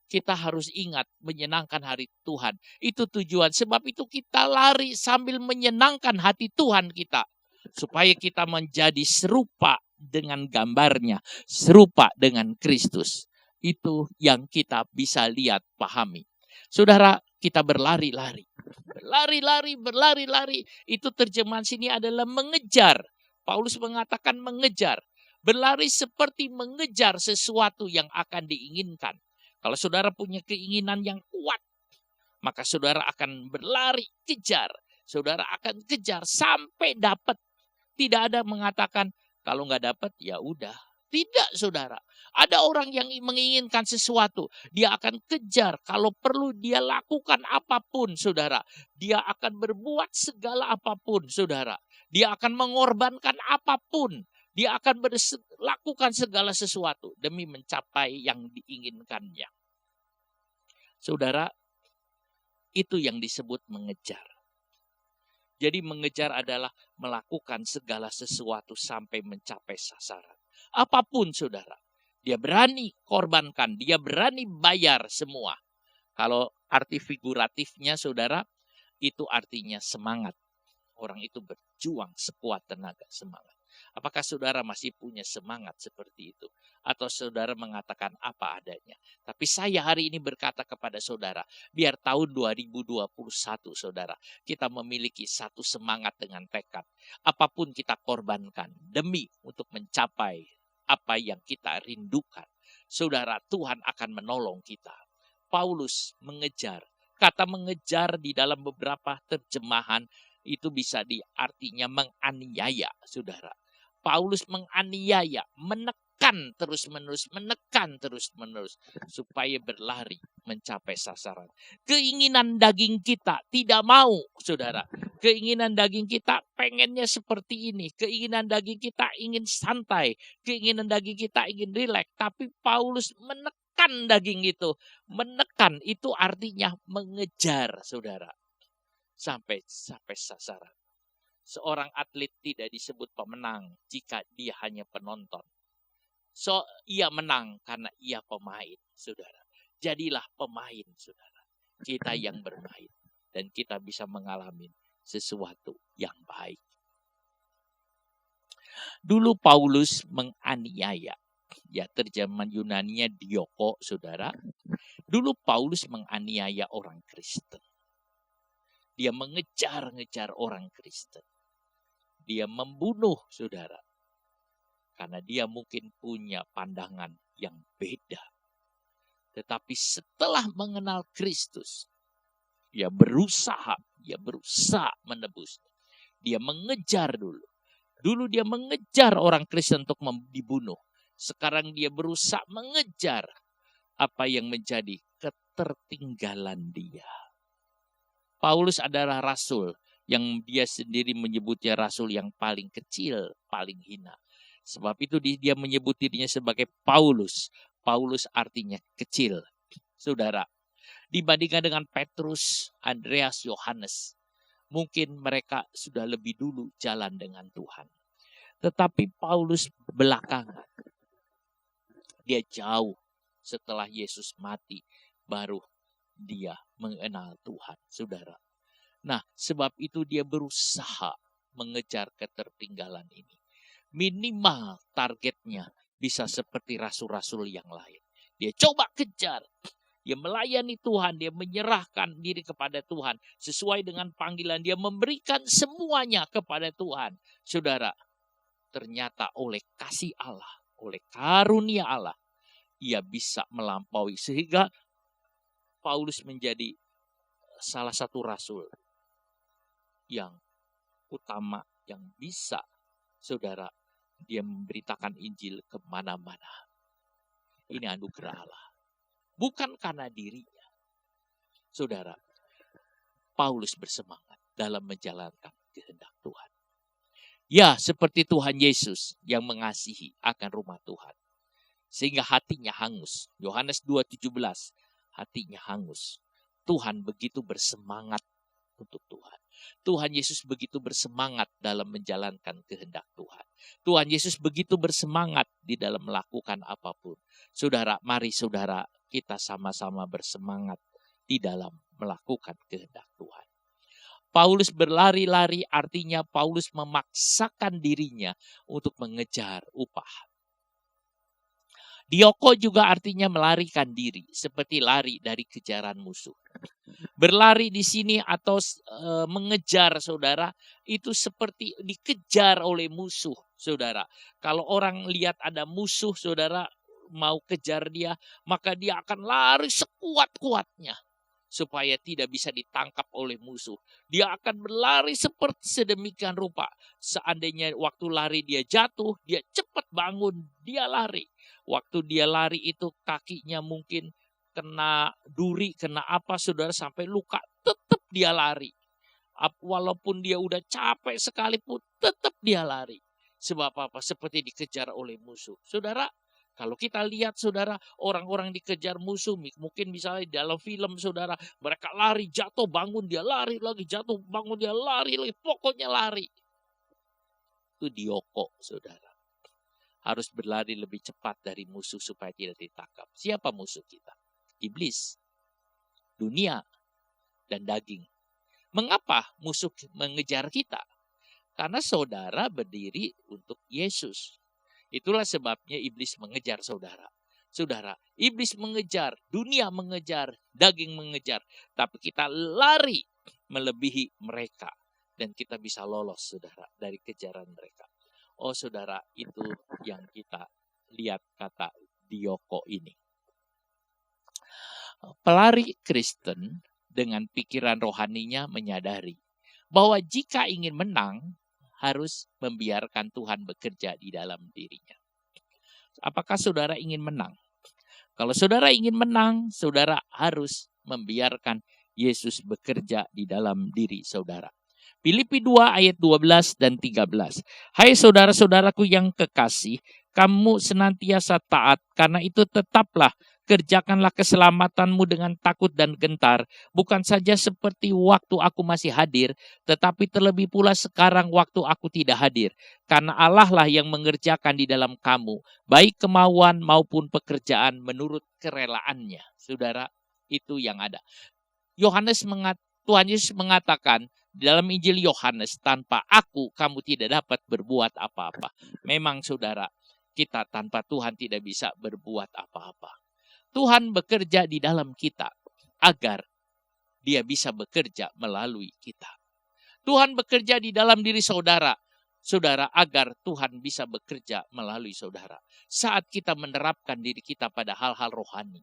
Kita harus ingat menyenangkan hari Tuhan. Itu tujuan. Sebab itu kita lari sambil menyenangkan hati Tuhan kita. Supaya kita menjadi serupa dengan gambarnya. Serupa dengan Kristus. Itu yang kita bisa lihat, pahami. Saudara, kita berlari-lari. Berlari-lari. Itu terjemahan sini adalah mengejar. Paulus mengatakan mengejar. Berlari seperti mengejar sesuatu yang akan diinginkan. Kalau saudara punya keinginan yang kuat, maka saudara akan berlari, kejar. Saudara akan kejar sampai dapat. Tidak ada mengatakan, kalau nggak dapat, ya udah. Tidak, saudara. Ada orang yang menginginkan sesuatu. Dia akan kejar. Kalau perlu dia lakukan apapun, saudara. Dia akan berbuat segala apapun, saudara. Dia akan mengorbankan apapun. Dia akan lakukan segala sesuatu demi mencapai yang diinginkannya. Saudara, itu yang disebut mengejar. Jadi mengejar adalah melakukan segala sesuatu sampai mencapai sasaran. Apapun, saudara. Dia berani korbankan, dia berani bayar semua. Kalau arti figuratifnya, saudara, itu artinya semangat. Orang itu berjuang sekuat tenaga, semangat. Apakah saudara masih punya semangat seperti itu? Atau saudara mengatakan apa adanya? Tapi saya hari ini berkata kepada saudara, biar tahun 2021 saudara, kita memiliki satu semangat dengan tekad. Apapun kita korbankan demi untuk mencapai apa yang kita rindukan. Saudara, Tuhan akan menolong kita. Paulus mengejar. Kata mengejar di dalam beberapa terjemahan itu bisa diartinya menganiaya, saudara. Paulus menganiaya, menekan terus-menerus supaya berlari mencapai sasaran. Keinginan daging kita tidak mau, saudara. Keinginan daging kita pengennya seperti ini. Keinginan daging kita ingin santai. Keinginan daging kita ingin rileks. Tapi Paulus menekan daging itu. Menekan itu artinya mengejar, saudara. Sampai sasaran. Seorang atlet tidak disebut pemenang jika dia hanya penonton. Ia menang karena ia pemain, saudara. Jadilah pemain, saudara. Kita yang bermain. Dan kita bisa mengalami sesuatu yang baik. Dulu Paulus menganiaya. Ya, terjemahan Yunaninya dioko, saudara. Dulu Paulus menganiaya orang Kristen. Dia mengejar-ngejar orang Kristen. Dia membunuh, saudara. Karena dia mungkin punya pandangan yang beda. Tetapi setelah mengenal Kristus, dia berusaha menebusnya. Dia mengejar dulu. Dulu dia mengejar orang Kristen untuk dibunuh. Sekarang dia berusaha mengejar apa yang menjadi ketertinggalan dia. Paulus adalah rasul yang dia sendiri menyebutnya rasul yang paling kecil, paling hina. Sebab itu dia menyebut dirinya sebagai Paulus. Paulus artinya kecil. Saudara, dibandingkan dengan Petrus, Andreas, Yohanes, mungkin mereka sudah lebih dulu jalan dengan Tuhan. Tetapi Paulus belakangan, dia jauh setelah Yesus mati, baru dia mengenal Tuhan, saudara. Nah, sebab itu dia berusaha mengejar ketertinggalan ini. Minimal targetnya bisa seperti rasul-rasul yang lain. Dia coba kejar. Dia melayani Tuhan, dia menyerahkan diri kepada Tuhan. Sesuai dengan panggilan, dia memberikan semuanya kepada Tuhan. Saudara, ternyata oleh kasih Allah, oleh karunia Allah, ia bisa melampaui. Sehingga Paulus menjadi salah satu rasul yang utama, yang bisa, saudara, dia memberitakan Injil kemana-mana. Ini anugerah Allah. Bukan karena dirinya. Saudara, Paulus bersemangat dalam menjalankan kehendak Tuhan. Ya, seperti Tuhan Yesus yang mengasihi akan rumah Tuhan. Sehingga hatinya hangus. Yohanes 2:17, hatinya hangus. Tuhan begitu bersemangat untuk Tuhan. Tuhan Yesus begitu bersemangat dalam menjalankan kehendak Tuhan. Tuhan Yesus begitu bersemangat di dalam melakukan apapun. Saudara, mari saudara kita sama-sama bersemangat di dalam melakukan kehendak Tuhan. Paulus berlari-lari artinya Paulus memaksakan dirinya untuk mengejar upah. Dioko juga artinya melarikan diri, seperti lari dari kejaran musuh. Berlari di sini atau mengejar, saudara, itu seperti dikejar oleh musuh, saudara. Kalau orang lihat ada musuh, saudara, mau kejar dia, maka dia akan lari sekuat-kuatnya supaya tidak bisa ditangkap oleh musuh. Dia akan berlari seperti sedemikian rupa. Seandainya waktu lari dia jatuh, dia cepat bangun, dia lari. Waktu dia lari itu kakinya mungkin kena duri, kena apa, saudara, sampai luka, tetap dia lari. Walaupun dia udah capek sekalipun, tetap dia lari. Sebab apa? Seperti dikejar oleh musuh. Saudara, kalau kita lihat, saudara, orang-orang dikejar musuh, mungkin misalnya dalam film, saudara, mereka lari, jatuh, bangun, dia lari lagi, jatuh, bangun, dia lari lagi, pokoknya lari. Itu dioko, saudara. Harus berlari lebih cepat dari musuh supaya tidak ditangkap. Siapa musuh kita? Iblis, dunia, dan daging. Mengapa musuh mengejar kita? Karena saudara berdiri untuk Yesus. Itulah sebabnya iblis mengejar saudara. Saudara, iblis mengejar, dunia mengejar, daging mengejar. Tapi kita lari melebihi mereka. Dan kita bisa lolos, saudara, dari kejaran mereka. Oh, saudara, itu yang kita lihat kata dioko ini. Pelari Kristen dengan pikiran rohaninya menyadari bahwa jika ingin menang, harus membiarkan Tuhan bekerja di dalam dirinya. Apakah saudara ingin menang? Kalau saudara ingin menang, saudara harus membiarkan Yesus bekerja di dalam diri saudara. Filipi 2 ayat 12 dan 13. Hai saudara-saudaraku yang kekasih, kamu senantiasa taat, karena itu tetaplah kerjakanlah keselamatanmu dengan takut dan gentar, bukan saja seperti waktu aku masih hadir, tetapi terlebih pula sekarang waktu aku tidak hadir. Karena Allah lah yang mengerjakan di dalam kamu, baik kemauan maupun pekerjaan menurut kerelaannya. Saudara, itu yang ada. Tuhan Yesus mengatakan di dalam Injil Yohanes, tanpa aku kamu tidak dapat berbuat apa-apa. Memang saudara, kita tanpa Tuhan tidak bisa berbuat apa-apa. Tuhan bekerja di dalam kita agar dia bisa bekerja melalui kita. Tuhan bekerja di dalam diri saudara, saudara, agar Tuhan bisa bekerja melalui saudara. Saat kita menerapkan diri kita pada hal-hal rohani,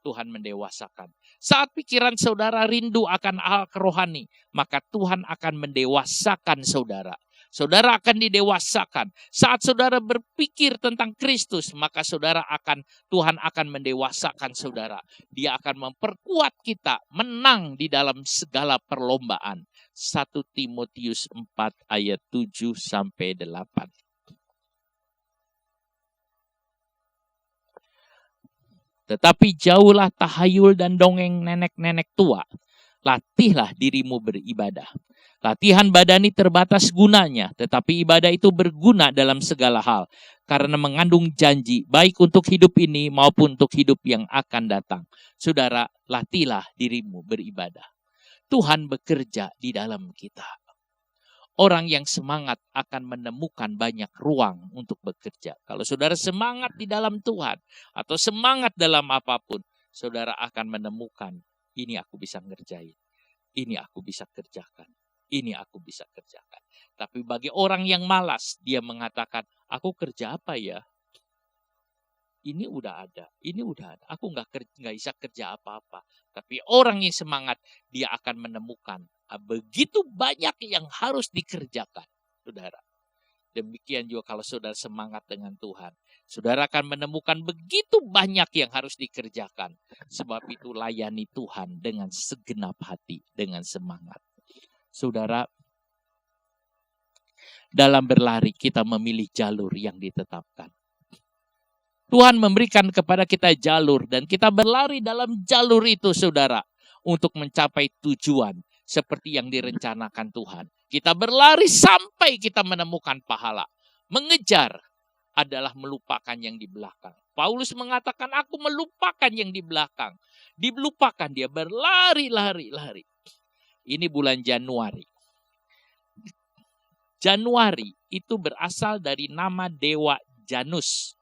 Tuhan mendewasakan. Saat pikiran saudara rindu akan hal rohani, maka Tuhan akan mendewasakan saudara. saudara akan didewasakan. Saat saudara berpikir tentang Kristus, maka Tuhan akan mendewasakan saudara. Dia akan memperkuat kita menang di dalam segala perlombaan. 1 Timotius 4 ayat 7 sampai 8. Tetapi jauhlah tahayul dan dongeng nenek-nenek tua. Latihlah dirimu beribadah. Latihan badani terbatas gunanya, tetapi ibadah itu berguna dalam segala hal. Karena mengandung janji, baik untuk hidup ini maupun untuk hidup yang akan datang. Saudara, latihlah dirimu beribadah. Tuhan bekerja di dalam kita. Orang yang semangat akan menemukan banyak ruang untuk bekerja. Kalau saudara semangat di dalam Tuhan atau semangat dalam apapun, saudara akan menemukan, ini aku bisa ngerjain, ini aku bisa kerjakan, ini aku bisa kerjakan. Tapi bagi orang yang malas, dia mengatakan, aku kerja apa ya? Ini udah ada, aku nggak bisa kerja apa-apa. Tapi orang yang semangat, dia akan menemukan begitu banyak yang harus dikerjakan, saudara. Demikian juga kalau saudara semangat dengan Tuhan, saudara akan menemukan begitu banyak yang harus dikerjakan. Sebab itu layani Tuhan dengan segenap hati, dengan semangat. Saudara, dalam berlari kita memilih jalur yang ditetapkan. Tuhan memberikan kepada kita jalur dan kita berlari dalam jalur itu, saudara, untuk mencapai tujuan seperti yang direncanakan Tuhan. Kita berlari sampai kita menemukan pahala. Mengejar adalah melupakan yang di belakang. Paulus mengatakan, aku melupakan yang di belakang. Dilupakan, dia berlari. Ini bulan Januari. Januari itu berasal dari nama Dewa Janus.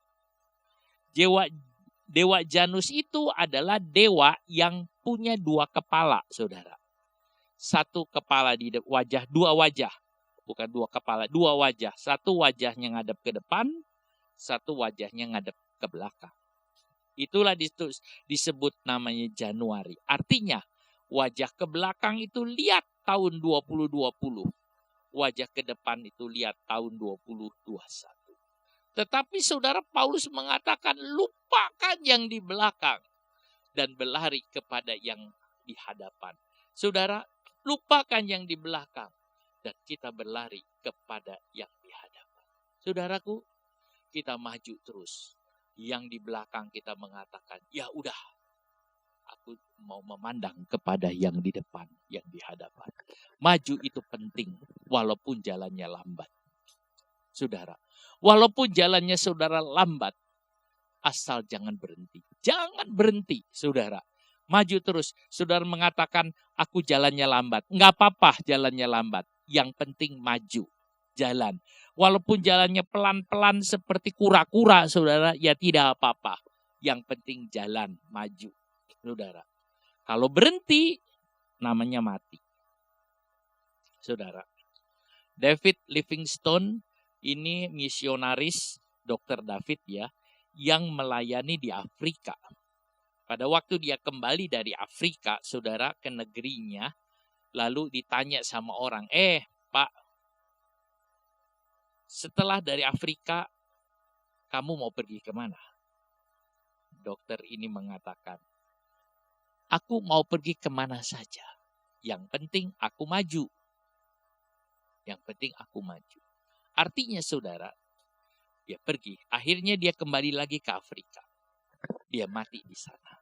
Dewa Janus itu adalah dewa yang punya dua kepala, saudara. Satu kepala di wajah, dua wajah. Bukan dua kepala, dua wajah. Satu wajahnya ngadep ke depan, satu wajahnya ngadep ke belakang. Itulah disebut namanya Januari. Artinya, wajah ke belakang itu lihat tahun 2020. Wajah ke depan itu lihat tahun 2021. Tetapi saudara, Paulus mengatakan lupakan yang di belakang dan berlari kepada yang di hadapan. Saudara, lupakan yang di belakang dan kita berlari kepada yang di hadapan. Saudaraku, kita maju terus. Yang di belakang kita mengatakan, ya udah, aku mau memandang kepada yang di depan, yang di hadapan. Maju itu penting walaupun jalannya lambat. Saudara, walaupun jalannya saudara lambat, asal jangan berhenti. Jangan berhenti, saudara. Maju terus. Saudara mengatakan, aku jalannya lambat. Enggak apa-apa jalannya lambat. Yang penting maju. Jalan. Walaupun jalannya pelan-pelan seperti kura-kura, saudara, ya tidak apa-apa. Yang penting jalan, maju. Saudara, kalau berhenti, namanya mati. Saudara, David Livingstone, ini misionaris Dr. David ya, yang melayani di Afrika. Pada waktu dia kembali dari Afrika, saudara, ke negerinya, lalu ditanya sama orang, Pak, setelah dari Afrika, kamu mau pergi kemana? Dokter ini mengatakan, aku mau pergi kemana saja. Yang penting aku maju. Yang penting aku maju. Artinya saudara, dia pergi. Akhirnya dia kembali lagi ke Afrika. Dia mati di sana.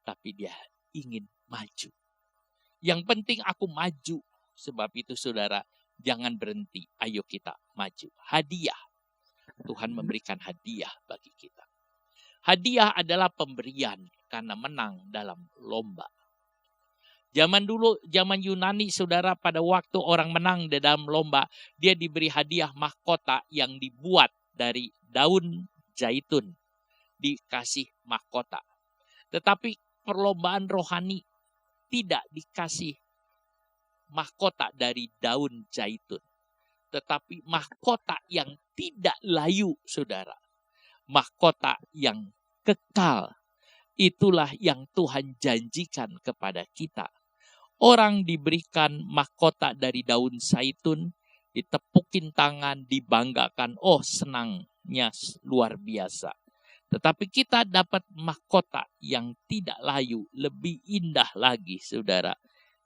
Tapi dia ingin maju. Yang penting aku maju. Sebab itu saudara, jangan berhenti. Ayo kita maju. Hadiah. Tuhan memberikan hadiah bagi kita. Hadiah adalah pemberian karena menang dalam lomba. Zaman dulu, zaman Yunani, saudara, pada waktu orang menang di dalam lomba, dia diberi hadiah mahkota yang dibuat dari daun zaitun. Dikasih mahkota. Tetapi perlombaan rohani tidak dikasih mahkota dari daun zaitun. Tetapi mahkota yang tidak layu, saudara. Mahkota yang kekal. Itulah yang Tuhan janjikan kepada kita. Orang diberikan mahkota dari daun zaitun, ditepukin tangan, dibanggakan. Oh, senangnya luar biasa. Tetapi kita dapat mahkota yang tidak layu, lebih indah lagi, saudara.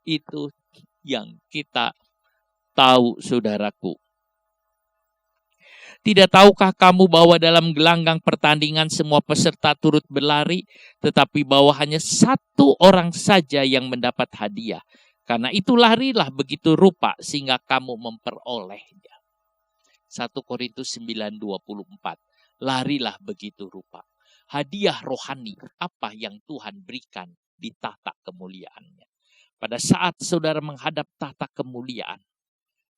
Itu yang kita tahu, saudaraku. Tidak tahukah kamu bahwa dalam gelanggang pertandingan semua peserta turut berlari, tetapi bahwa hanya satu orang saja yang mendapat hadiah. Karena itu larilah begitu rupa sehingga kamu memperolehnya. 1 Korintus 9:24. Larilah begitu rupa. Hadiah rohani apa yang Tuhan berikan di tahta kemuliaannya. Pada saat saudara menghadap tahta kemuliaan,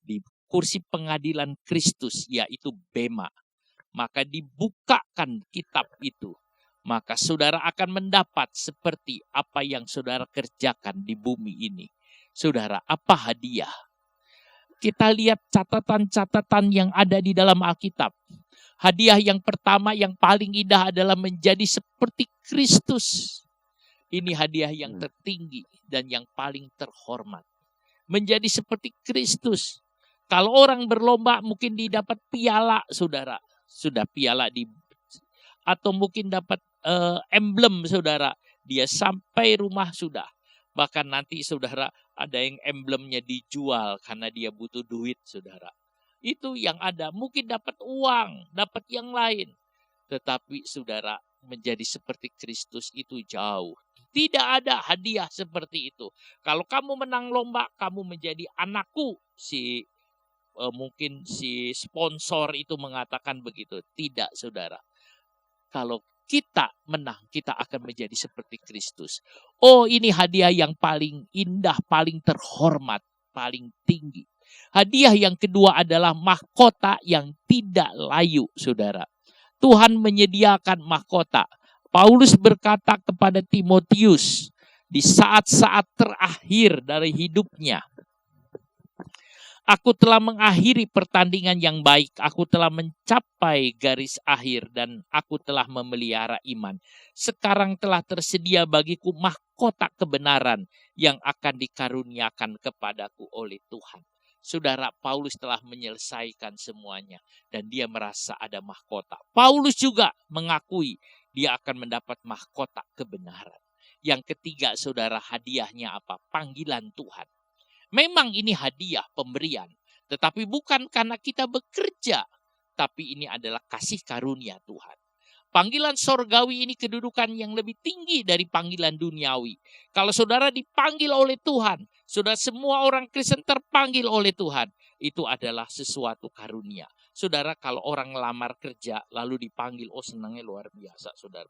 di kursi pengadilan Kristus, yaitu Bema, maka dibukakan kitab itu, maka saudara akan mendapat seperti apa yang saudara kerjakan di bumi ini. Saudara, apa hadiah? Kita lihat catatan-catatan yang ada di dalam Alkitab. Hadiah yang pertama yang paling indah adalah menjadi seperti Kristus. Ini hadiah yang tertinggi dan yang paling terhormat. Menjadi seperti Kristus. Kalau orang berlomba mungkin didapat piala, saudara. Sudah piala atau mungkin dapat emblem, saudara. Dia sampai rumah sudah. Bahkan nanti, saudara, ada yang emblemnya dijual karena dia butuh duit, saudara. Itu yang ada. Mungkin dapat uang, dapat yang lain. Tetapi, saudara, menjadi seperti Kristus itu jauh. Tidak ada hadiah seperti itu. Kalau kamu menang lomba, kamu menjadi anakku, mungkin si sponsor itu mengatakan begitu. Tidak, saudara. Kalau kita menang, kita akan menjadi seperti Kristus. Oh, ini hadiah yang paling indah, paling terhormat, paling tinggi. Hadiah yang kedua adalah mahkota yang tidak layu, saudara. Tuhan menyediakan mahkota. Paulus berkata kepada Timotius di saat-saat terakhir dari hidupnya, aku telah mengakhiri pertandingan yang baik. Aku telah mencapai garis akhir dan aku telah memelihara iman. Sekarang telah tersedia bagiku mahkota kebenaran yang akan dikaruniakan kepadaku oleh Tuhan. Saudara, Paulus telah menyelesaikan semuanya dan dia merasa ada mahkota. Paulus juga mengakui dia akan mendapat mahkota kebenaran. Yang ketiga, saudara, hadiahnya apa? Panggilan Tuhan. Memang ini hadiah pemberian, tetapi bukan karena kita bekerja, tapi ini adalah kasih karunia Tuhan. Panggilan sorgawi ini kedudukan yang lebih tinggi dari panggilan duniawi. Kalau saudara dipanggil oleh Tuhan, saudara semua orang Kristen terpanggil oleh Tuhan, itu adalah sesuatu karunia. Saudara, kalau orang ngelamar kerja lalu dipanggil, oh senangnya luar biasa, saudara.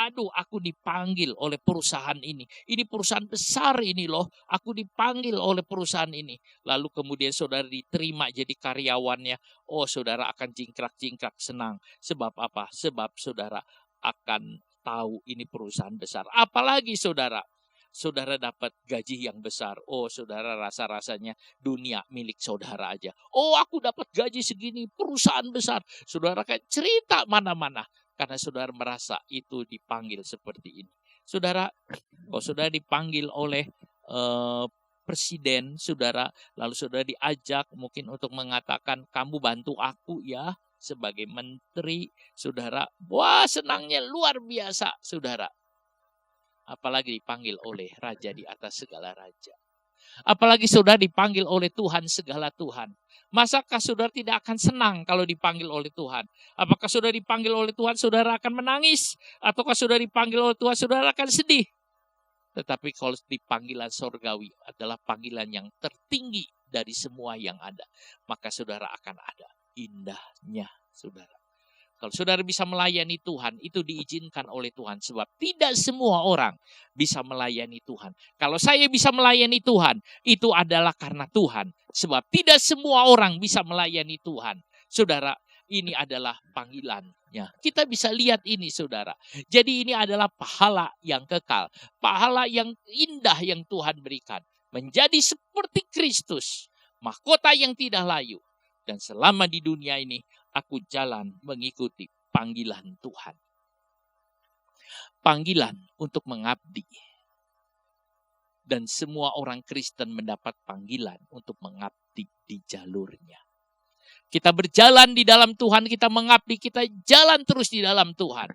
Aduh, aku dipanggil oleh perusahaan ini. Ini perusahaan besar ini loh. Aku dipanggil oleh perusahaan ini. Lalu kemudian saudara diterima jadi karyawannya. Oh, saudara akan jingkrak-jingkrak senang. Sebab apa? Sebab saudara akan tahu ini perusahaan besar. Apalagi saudara dapat gaji yang besar. Oh, saudara rasa-rasanya dunia milik saudara aja. Oh, aku dapat gaji segini, perusahaan besar. Saudara kan cerita mana-mana. Karena saudara merasa itu dipanggil seperti ini. Saudara, saudara dipanggil oleh presiden, saudara. Lalu saudara diajak mungkin untuk mengatakan, kamu bantu aku ya sebagai menteri. Saudara, wah senangnya luar biasa, saudara. Apalagi dipanggil oleh raja di atas segala raja. Apalagi saudara dipanggil oleh Tuhan segala Tuhan. Masakah saudara tidak akan senang kalau dipanggil oleh Tuhan? Apakah saudara dipanggil oleh Tuhan, saudara akan menangis? Ataukah saudara dipanggil oleh Tuhan, saudara akan sedih? Tetapi kalau dipanggilan sorgawi adalah panggilan yang tertinggi dari semua yang ada. Maka saudara akan ada indahnya, saudara. Kalau saudara bisa melayani Tuhan, itu diizinkan oleh Tuhan. Sebab tidak semua orang bisa melayani Tuhan. Kalau saya bisa melayani Tuhan, itu adalah karena Tuhan. Sebab tidak semua orang bisa melayani Tuhan. Saudara, ini adalah panggilannya. Kita bisa lihat ini, saudara. Jadi ini adalah pahala yang kekal. Pahala yang indah yang Tuhan berikan. Menjadi seperti Kristus. Mahkota yang tidak layu. Dan selama di dunia ini, aku jalan mengikuti panggilan Tuhan. Panggilan untuk mengabdi. Dan semua orang Kristen mendapat panggilan untuk mengabdi di jalurnya. Kita berjalan di dalam Tuhan, kita mengabdi, kita jalan terus di dalam Tuhan.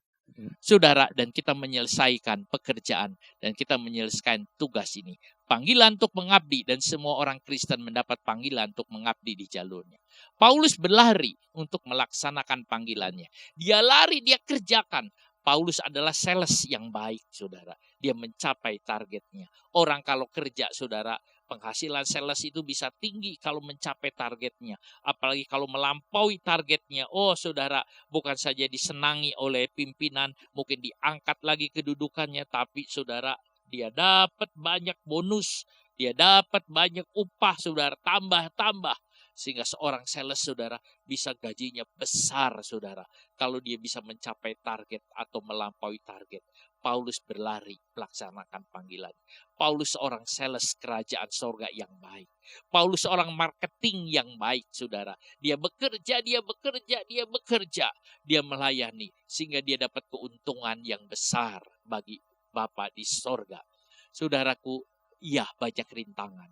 Saudara, dan kita menyelesaikan pekerjaan dan kita menyelesaikan tugas ini. Panggilan untuk mengabdi, dan semua orang Kristen mendapat panggilan untuk mengabdi di jalurnya. Paulus berlari untuk melaksanakan panggilannya. Dia lari, dia kerjakan. Paulus adalah sales yang baik, saudara. Dia mencapai targetnya. Orang kalau kerja, saudara, penghasilan sales itu bisa tinggi kalau mencapai targetnya. Apalagi kalau melampaui targetnya. Oh saudara, bukan saja disenangi oleh pimpinan, mungkin diangkat lagi kedudukannya, tapi saudara, dia dapat banyak bonus, dia dapat banyak upah, saudara, tambah-tambah. Sehingga seorang sales, saudara, bisa gajinya besar, saudara, kalau dia bisa mencapai target atau melampaui target. Paulus berlari melaksanakan panggilan. Paulus seorang sales kerajaan sorga yang baik. Paulus seorang marketing yang baik, saudara. Dia bekerja, dia bekerja, dia bekerja. Dia melayani sehingga dia dapat keuntungan yang besar bagi Bapa di sorga. Saudaraku, iya, banyak rintangan.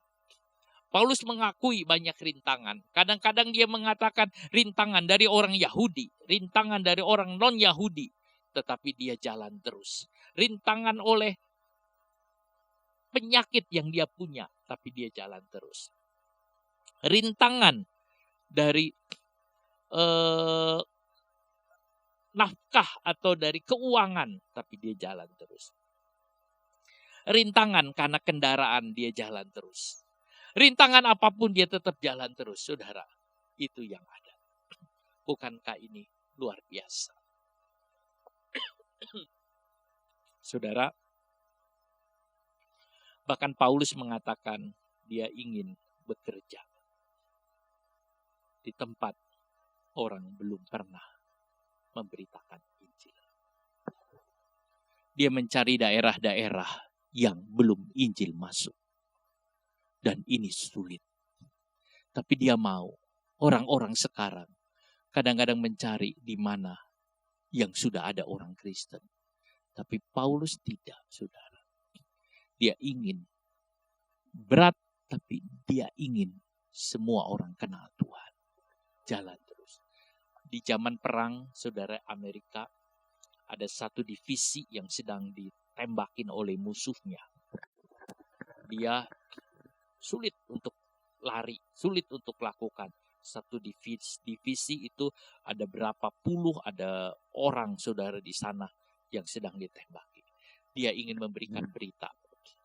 Paulus mengakui banyak rintangan. Kadang-kadang dia mengatakan rintangan dari orang Yahudi, rintangan dari orang non-Yahudi. Tetapi dia jalan terus. Rintangan oleh penyakit yang dia punya, tapi dia jalan terus. Rintangan dari nafkah atau dari keuangan, tapi dia jalan terus. Rintangan karena kendaraan, dia jalan terus. Rintangan apapun dia tetap jalan terus, saudara. Itu yang ada. Bukankah ini luar biasa? Saudara, bahkan Paulus mengatakan dia ingin bekerja di tempat orang belum pernah memberitakan Injil. Dia mencari daerah-daerah yang belum Injil masuk. Dan ini sulit. Tapi dia mau. Orang-orang sekarang kadang-kadang mencari di mana yang sudah ada orang Kristen. Tapi Paulus tidak, saudara. Dia ingin berat, tapi dia ingin semua orang kenal Tuhan. Jalan terus. Di zaman perang, saudara, Amerika ada satu divisi yang sedang ditembakin oleh musuhnya. Dia sulit untuk lari, sulit untuk lakukan. Satu divisi itu ada berapa puluh, ada orang, saudara, di sana yang sedang ditembaki. Dia ingin memberikan berita.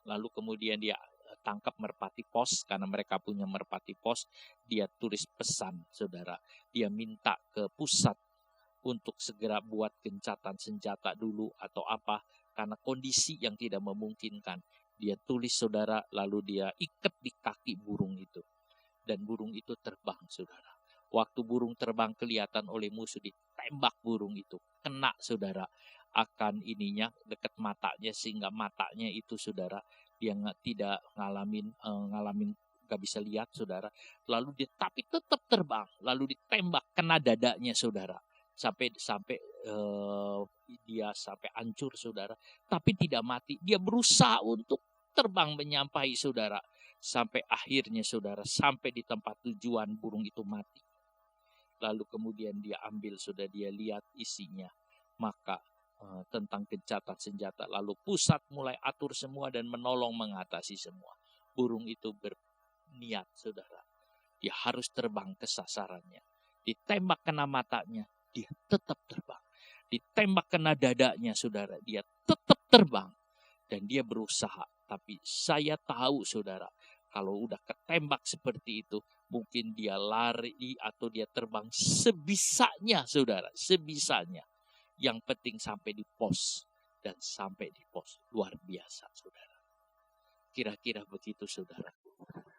Lalu kemudian dia tangkap merpati pos, karena mereka punya merpati pos. Dia tulis pesan, saudara. Dia minta ke pusat untuk segera buat gencatan senjata dulu atau apa, karena kondisi yang tidak memungkinkan. Dia tulis, saudara, lalu dia ikat di kaki burung itu. Dan burung itu terbang, saudara. Waktu burung terbang kelihatan oleh musuh, ditembak burung itu. Kena, saudara, akan ininya dekat matanya, sehingga matanya itu, saudara, dia tidak ngalamin gak bisa lihat, saudara. Lalu dia tapi tetap terbang, lalu ditembak kena dadanya, saudara. Sampai dia sampai hancur, saudara, tapi tidak mati. Dia berusaha untuk terbang menyampai, saudara, sampai akhirnya, saudara, sampai di tempat tujuan burung itu mati. Lalu kemudian dia ambil, saudara, dia lihat isinya, maka tentang gencatan senjata. Lalu pusat mulai atur semua dan menolong mengatasi semua. Burung itu berniat, saudara, dia harus terbang ke sasarannya. Ditembak kena matanya, dia tetap terbang. Ditembak kena dadanya, saudara, dia tetap terbang. Dan dia berusaha. Tapi saya tahu, saudara, kalau udah ketembak seperti itu, mungkin dia lari atau dia terbang sebisanya, saudara, sebisanya. Yang penting sampai di pos. Dan sampai di pos. Luar biasa, saudara. Kira-kira begitu, saudara.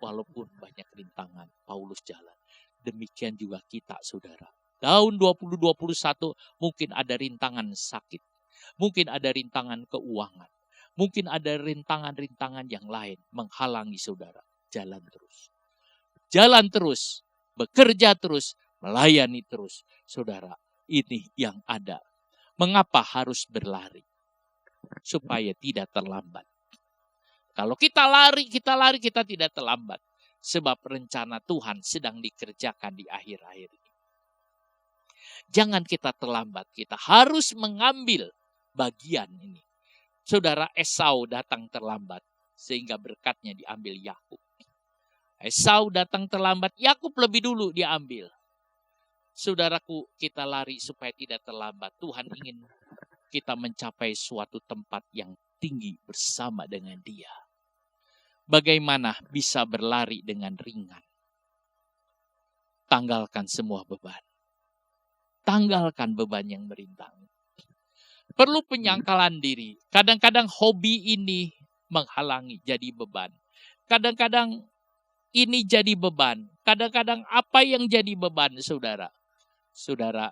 Walaupun banyak rintangan, Paulus jalan. Demikian juga kita, saudara. Tahun 2021 mungkin ada rintangan sakit. Mungkin ada rintangan keuangan. Mungkin ada rintangan-rintangan yang lain menghalangi, saudara. Jalan terus. Jalan terus. Bekerja terus. Melayani terus. Saudara, ini yang ada. Mengapa harus berlari? Supaya tidak terlambat. Kalau kita lari, kita tidak terlambat. Sebab rencana Tuhan sedang dikerjakan di akhir-akhir ini. Jangan kita terlambat, kita harus mengambil bagian ini. Saudara, Esau datang terlambat sehingga berkatnya diambil Yakub. Esau datang terlambat, Yakub lebih dulu diambil. Saudaraku, kita lari supaya tidak terlambat. Tuhan ingin kita mencapai suatu tempat yang tinggi bersama dengan Dia. Bagaimana bisa berlari dengan ringan? Tanggalkan semua beban. Tanggalkan beban yang merintangi. Perlu penyangkalan diri. Kadang-kadang hobi ini menghalangi jadi beban. Kadang-kadang ini jadi beban. Kadang-kadang apa yang jadi beban, saudara? Saudara,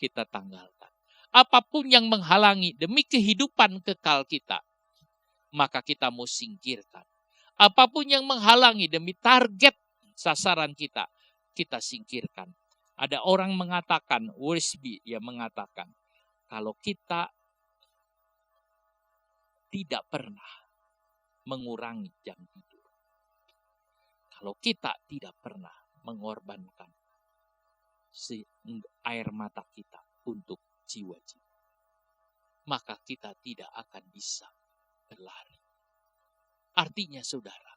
kita tanggalkan. Apapun yang menghalangi demi kehidupan kekal kita, maka kita mau singkirkan. Apapun yang menghalangi demi target sasaran kita, kita singkirkan. Ada orang mengatakan, Worsby yang mengatakan, kalau kita tidak pernah mengurangi jam tidur, kalau kita tidak pernah mengorbankan air mata kita untuk jiwa-jiwa, maka kita tidak akan bisa berlari. Artinya saudara,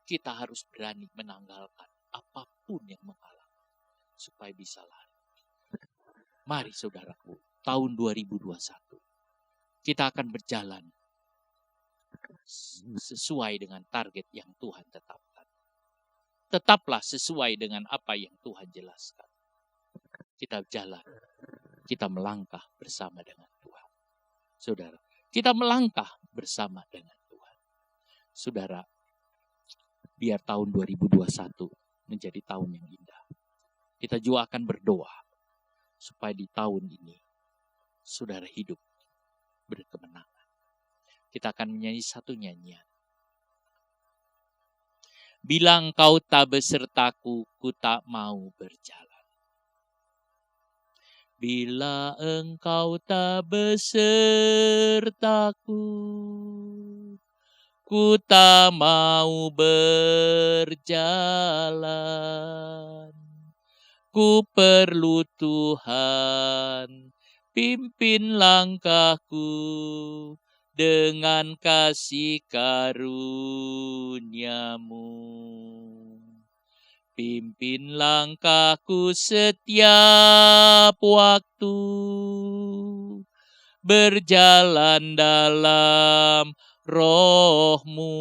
kita harus berani menanggalkan apapun yang menghalangi supaya bisa lari. Mari saudaraku, tahun 2021 kita akan berjalan sesuai dengan target yang Tuhan tetapkan. Tetaplah sesuai dengan apa yang Tuhan jelaskan. Kita jalan, kita melangkah bersama dengan Tuhan. Saudara, kita melangkah bersama dengan Tuhan. Saudara, biar tahun 2021 menjadi tahun yang indah. Kita juga akan berdoa supaya di tahun ini saudara hidup berkemenangan. Kita akan menyanyi satu nyanyian. Bila engkau tak besertaku, ku tak mau berjalan. Bila engkau tak besertaku, ku tak mau berjalan. Ku perlu Tuhan, pimpin langkahku dengan kasih karunia-Mu. Pimpin langkahku setiap waktu, berjalan dalam Roh-Mu.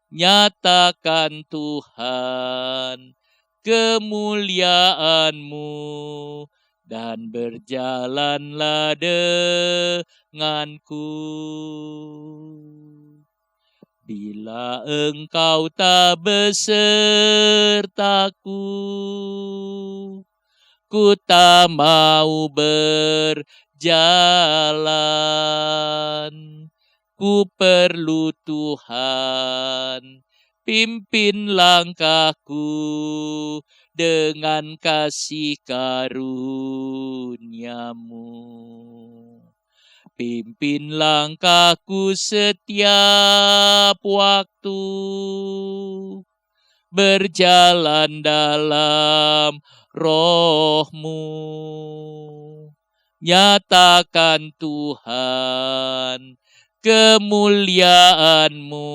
Nyatakan Tuhan kemuliaan-Mu, dan berjalanlah denganku. Bila engkau tak besertaku, ku tak mau berjalan. Ku perlu Tuhan, pimpin langkahku dengan kasih karunia-Mu. Pimpin langkahku setiap waktu, berjalan dalam Roh-Mu. Nyatakan Tuhan kemuliaan-Mu,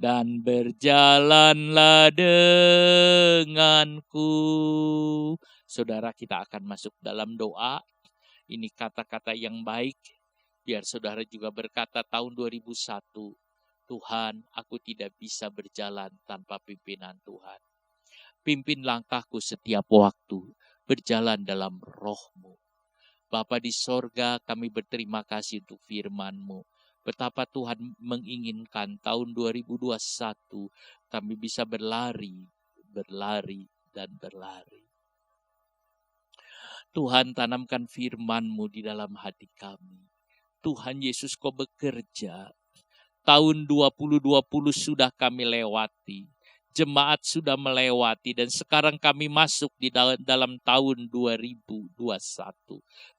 dan berjalanlah denganku. Saudara, kita akan masuk dalam doa. Ini kata-kata yang baik. Biar saudara juga berkata tahun 2001, Tuhan, aku tidak bisa berjalan tanpa pimpinan Tuhan. Pimpin langkahku setiap waktu, berjalan dalam Roh-Mu. Bapa di sorga, kami berterima kasih untuk firman-Mu. Betapa Tuhan menginginkan tahun 2021 kami bisa berlari, dan berlari. Tuhan, tanamkan firman-Mu di dalam hati kami. Tuhan Yesus, Kau bekerja. Tahun 2020 sudah kami lewati. Jemaat sudah melewati dan sekarang kami masuk di dalam tahun 2021.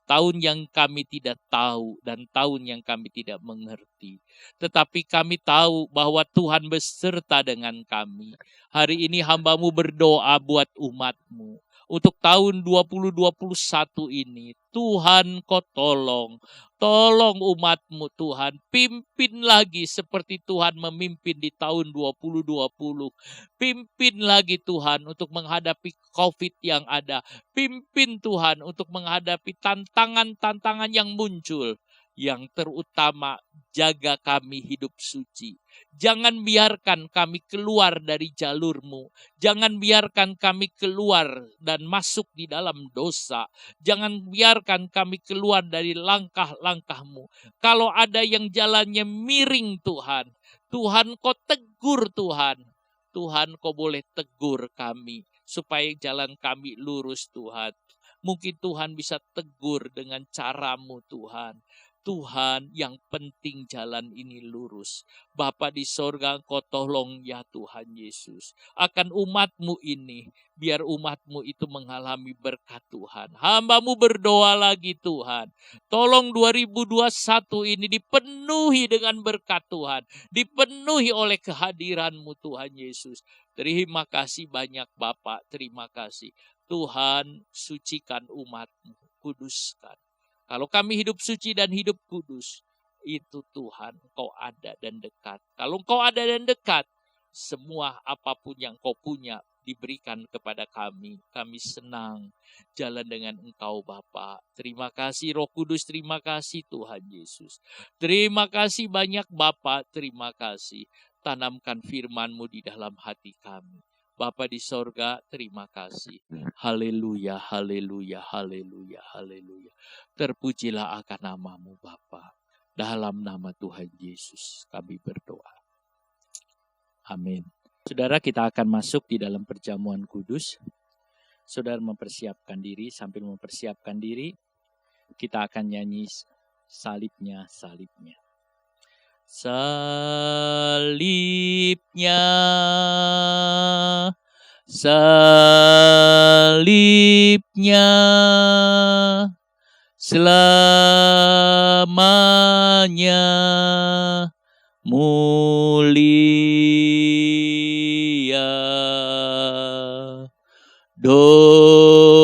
Tahun yang kami tidak tahu dan tahun yang kami tidak mengerti. Tetapi kami tahu bahwa Tuhan beserta dengan kami. Hari ini hamba-Mu berdoa buat umat-Mu. Untuk tahun 2021 ini, Tuhan Kau tolong. Tolong umat-Mu Tuhan, pimpin lagi seperti Tuhan memimpin di tahun 2020. Pimpin lagi Tuhan untuk menghadapi COVID yang ada. Pimpin Tuhan untuk menghadapi tantangan-tantangan yang muncul. Yang terutama, jaga kami hidup suci. Jangan biarkan kami keluar dari jalur-Mu. Jangan biarkan kami keluar dan masuk di dalam dosa. Jangan biarkan kami keluar dari langkah-langkah-Mu. Kalau ada yang jalannya miring Tuhan, Tuhan Kau tegur Tuhan. Tuhan Kau boleh tegur kami supaya jalan kami lurus Tuhan. Mungkin Tuhan bisa tegur dengan cara-Mu Tuhan. Tuhan, yang penting jalan ini lurus. Bapa di sorga, Engkau tolong ya Tuhan Yesus. Akan umat-Mu ini, biar umat-Mu itu mengalami berkat Tuhan. Hamba-Mu berdoa lagi Tuhan. Tolong 2021 ini dipenuhi dengan berkat Tuhan. Dipenuhi oleh kehadiran-Mu Tuhan Yesus. Terima kasih banyak Bapak, terima kasih. Tuhan, sucikan umat-Mu, kuduskan. Kalau kami hidup suci dan hidup kudus, itu Tuhan, Kau ada dan dekat. Kalau Kau ada dan dekat, semua apapun yang Kau punya diberikan kepada kami. Kami senang jalan dengan Engkau Bapa. Terima kasih Roh Kudus, terima kasih Tuhan Yesus. Terima kasih banyak Bapa, terima kasih. Tanamkan firman-Mu di dalam hati kami. Bapa di sorga, terima kasih. Haleluya, haleluya, haleluya, haleluya. Terpujilah akan nama-Mu Bapa. Dalam nama Tuhan Yesus kami berdoa. Amin. Saudara, kita akan masuk di dalam perjamuan kudus. Saudara mempersiapkan diri, sambil mempersiapkan diri, kita akan nyanyi salibnya, salibnya. Salibnya, salibnya, selamanya mulia. Dosaku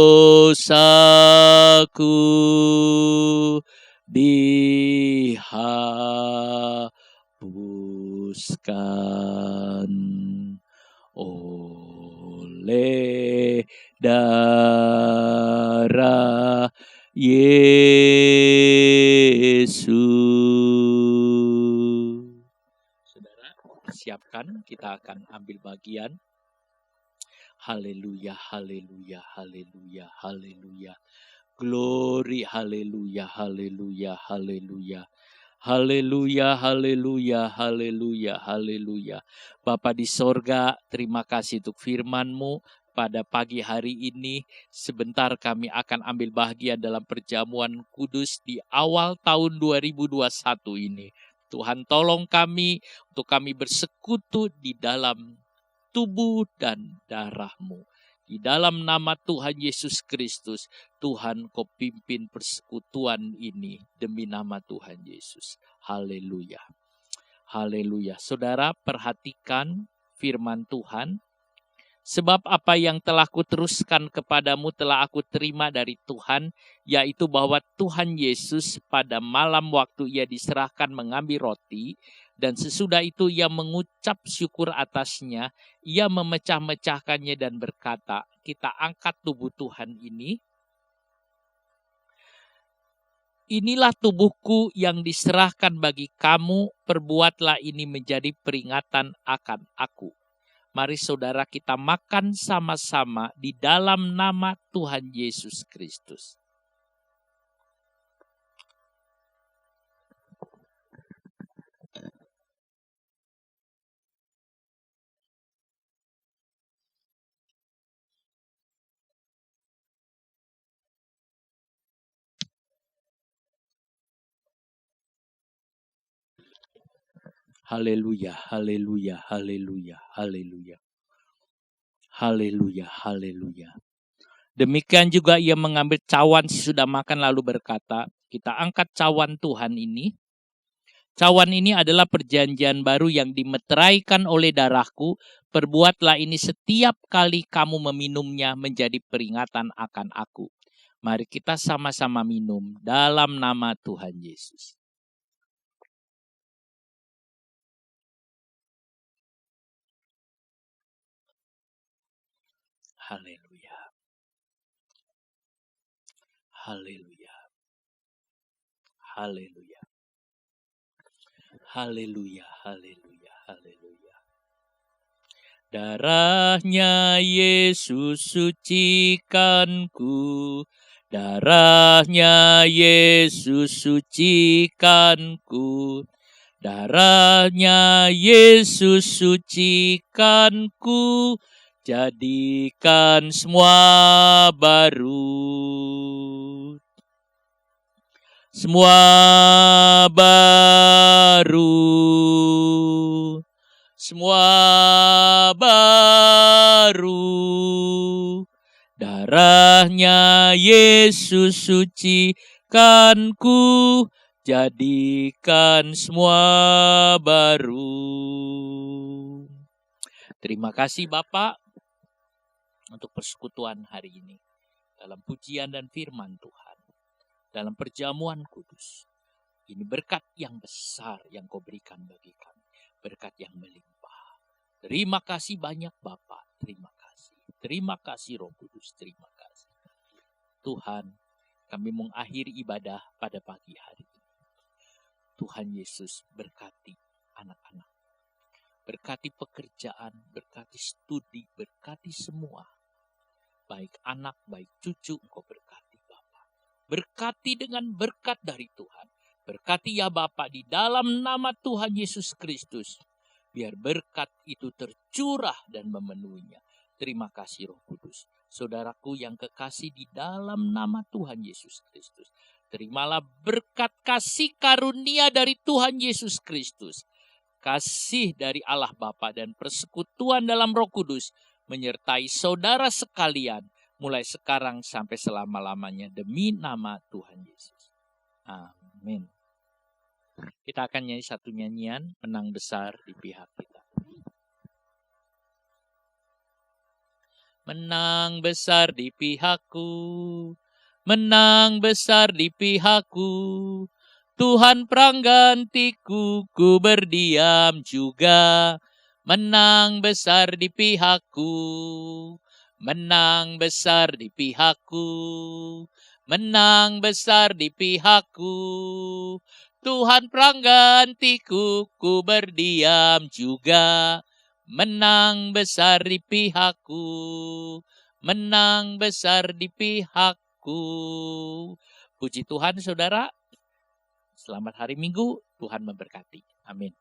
dihapuskan oleh darah Yesus. Saudara, siapkan, kita akan ambil bagian. Haleluya, haleluya, haleluya, haleluya. Glory, haleluya, haleluya, haleluya. Haleluya, haleluya, haleluya, haleluya. Bapa di sorga, terima kasih untuk firman-Mu. Pada pagi hari ini, sebentar kami akan ambil bahagian dalam perjamuan kudus di awal tahun 2021 ini. Tuhan tolong kami untuk kami bersekutu di dalam tubuh dan darah-Mu. Di dalam nama Tuhan Yesus Kristus, Tuhan Kau pimpin persekutuan ini demi nama Tuhan Yesus. Haleluya. Haleluya. Saudara, perhatikan firman Tuhan. Sebab apa yang telah kuteruskan kepadamu telah aku terima dari Tuhan, yaitu bahwa Tuhan Yesus pada malam waktu Ia diserahkan mengambil roti, dan sesudah itu Ia mengucap syukur atasnya, Ia memecah-mecahkannya dan berkata, kita angkat tubuh Tuhan ini. Inilah tubuhku yang diserahkan bagi kamu, perbuatlah ini menjadi peringatan akan aku. Mari saudara kita makan sama-sama di dalam nama Tuhan Yesus Kristus. Haleluya, haleluya, haleluya, haleluya. Haleluya, haleluya. Demikian juga ia mengambil cawan sesudah makan lalu berkata, kita angkat cawan Tuhan ini. Cawan ini adalah perjanjian baru yang dimeteraikan oleh darahku. Perbuatlah ini setiap kali kamu meminumnya menjadi peringatan akan aku. Mari kita sama-sama minum dalam nama Tuhan Yesus. Haleluya. Haleluya. Haleluya. Haleluya, haleluya, haleluya. Darahnya Yesus sucikanku. Darahnya Yesus sucikanku. Darahnya Yesus sucikanku. Jadikan semua baru. Semua baru. Semua baru. Darahnya Yesus sucikanku. Jadikan semua baru. Terima kasih Bapak untuk persekutuan hari ini. Dalam pujian dan firman Tuhan. Dalam perjamuan kudus. Ini berkat yang besar yang kau berikan bagi kami. Berkat yang melimpah. Terima kasih banyak Bapak. Terima kasih. Terima kasih Roh Kudus. Terima kasih. Tuhan, kami mengakhiri ibadah pada pagi hari ini. Tuhan Yesus berkati anak-anak. Berkati pekerjaan, berkati studi, berkati semua. Baik anak, baik cucu, Engkau berkati Bapak. Berkati dengan berkat dari Tuhan. Berkati ya Bapak di dalam nama Tuhan Yesus Kristus. Biar berkat itu tercurah dan memenuhinya. Terima kasih Roh Kudus. Saudaraku yang kekasih di dalam nama Tuhan Yesus Kristus. Terimalah berkat kasih karunia dari Tuhan Yesus Kristus. Kasih dari Allah Bapa dan persekutuan dalam Roh Kudus menyertai saudara sekalian mulai sekarang sampai selama-lamanya demi nama Tuhan Yesus. Amin. Kita akan nyanyi satu nyanyian, menang besar di pihak kita. Menang besar di pihakku, menang besar di pihakku. Tuhan penggantiku, ku berdiam juga. Menang besar di pihakku, menang besar di pihakku, menang besar di pihakku. Tuhan penggantiku, ku berdiam juga. Menang besar di pihakku, menang besar di pihakku. Puji Tuhan saudara. Selamat hari Minggu, Tuhan memberkati. Amin.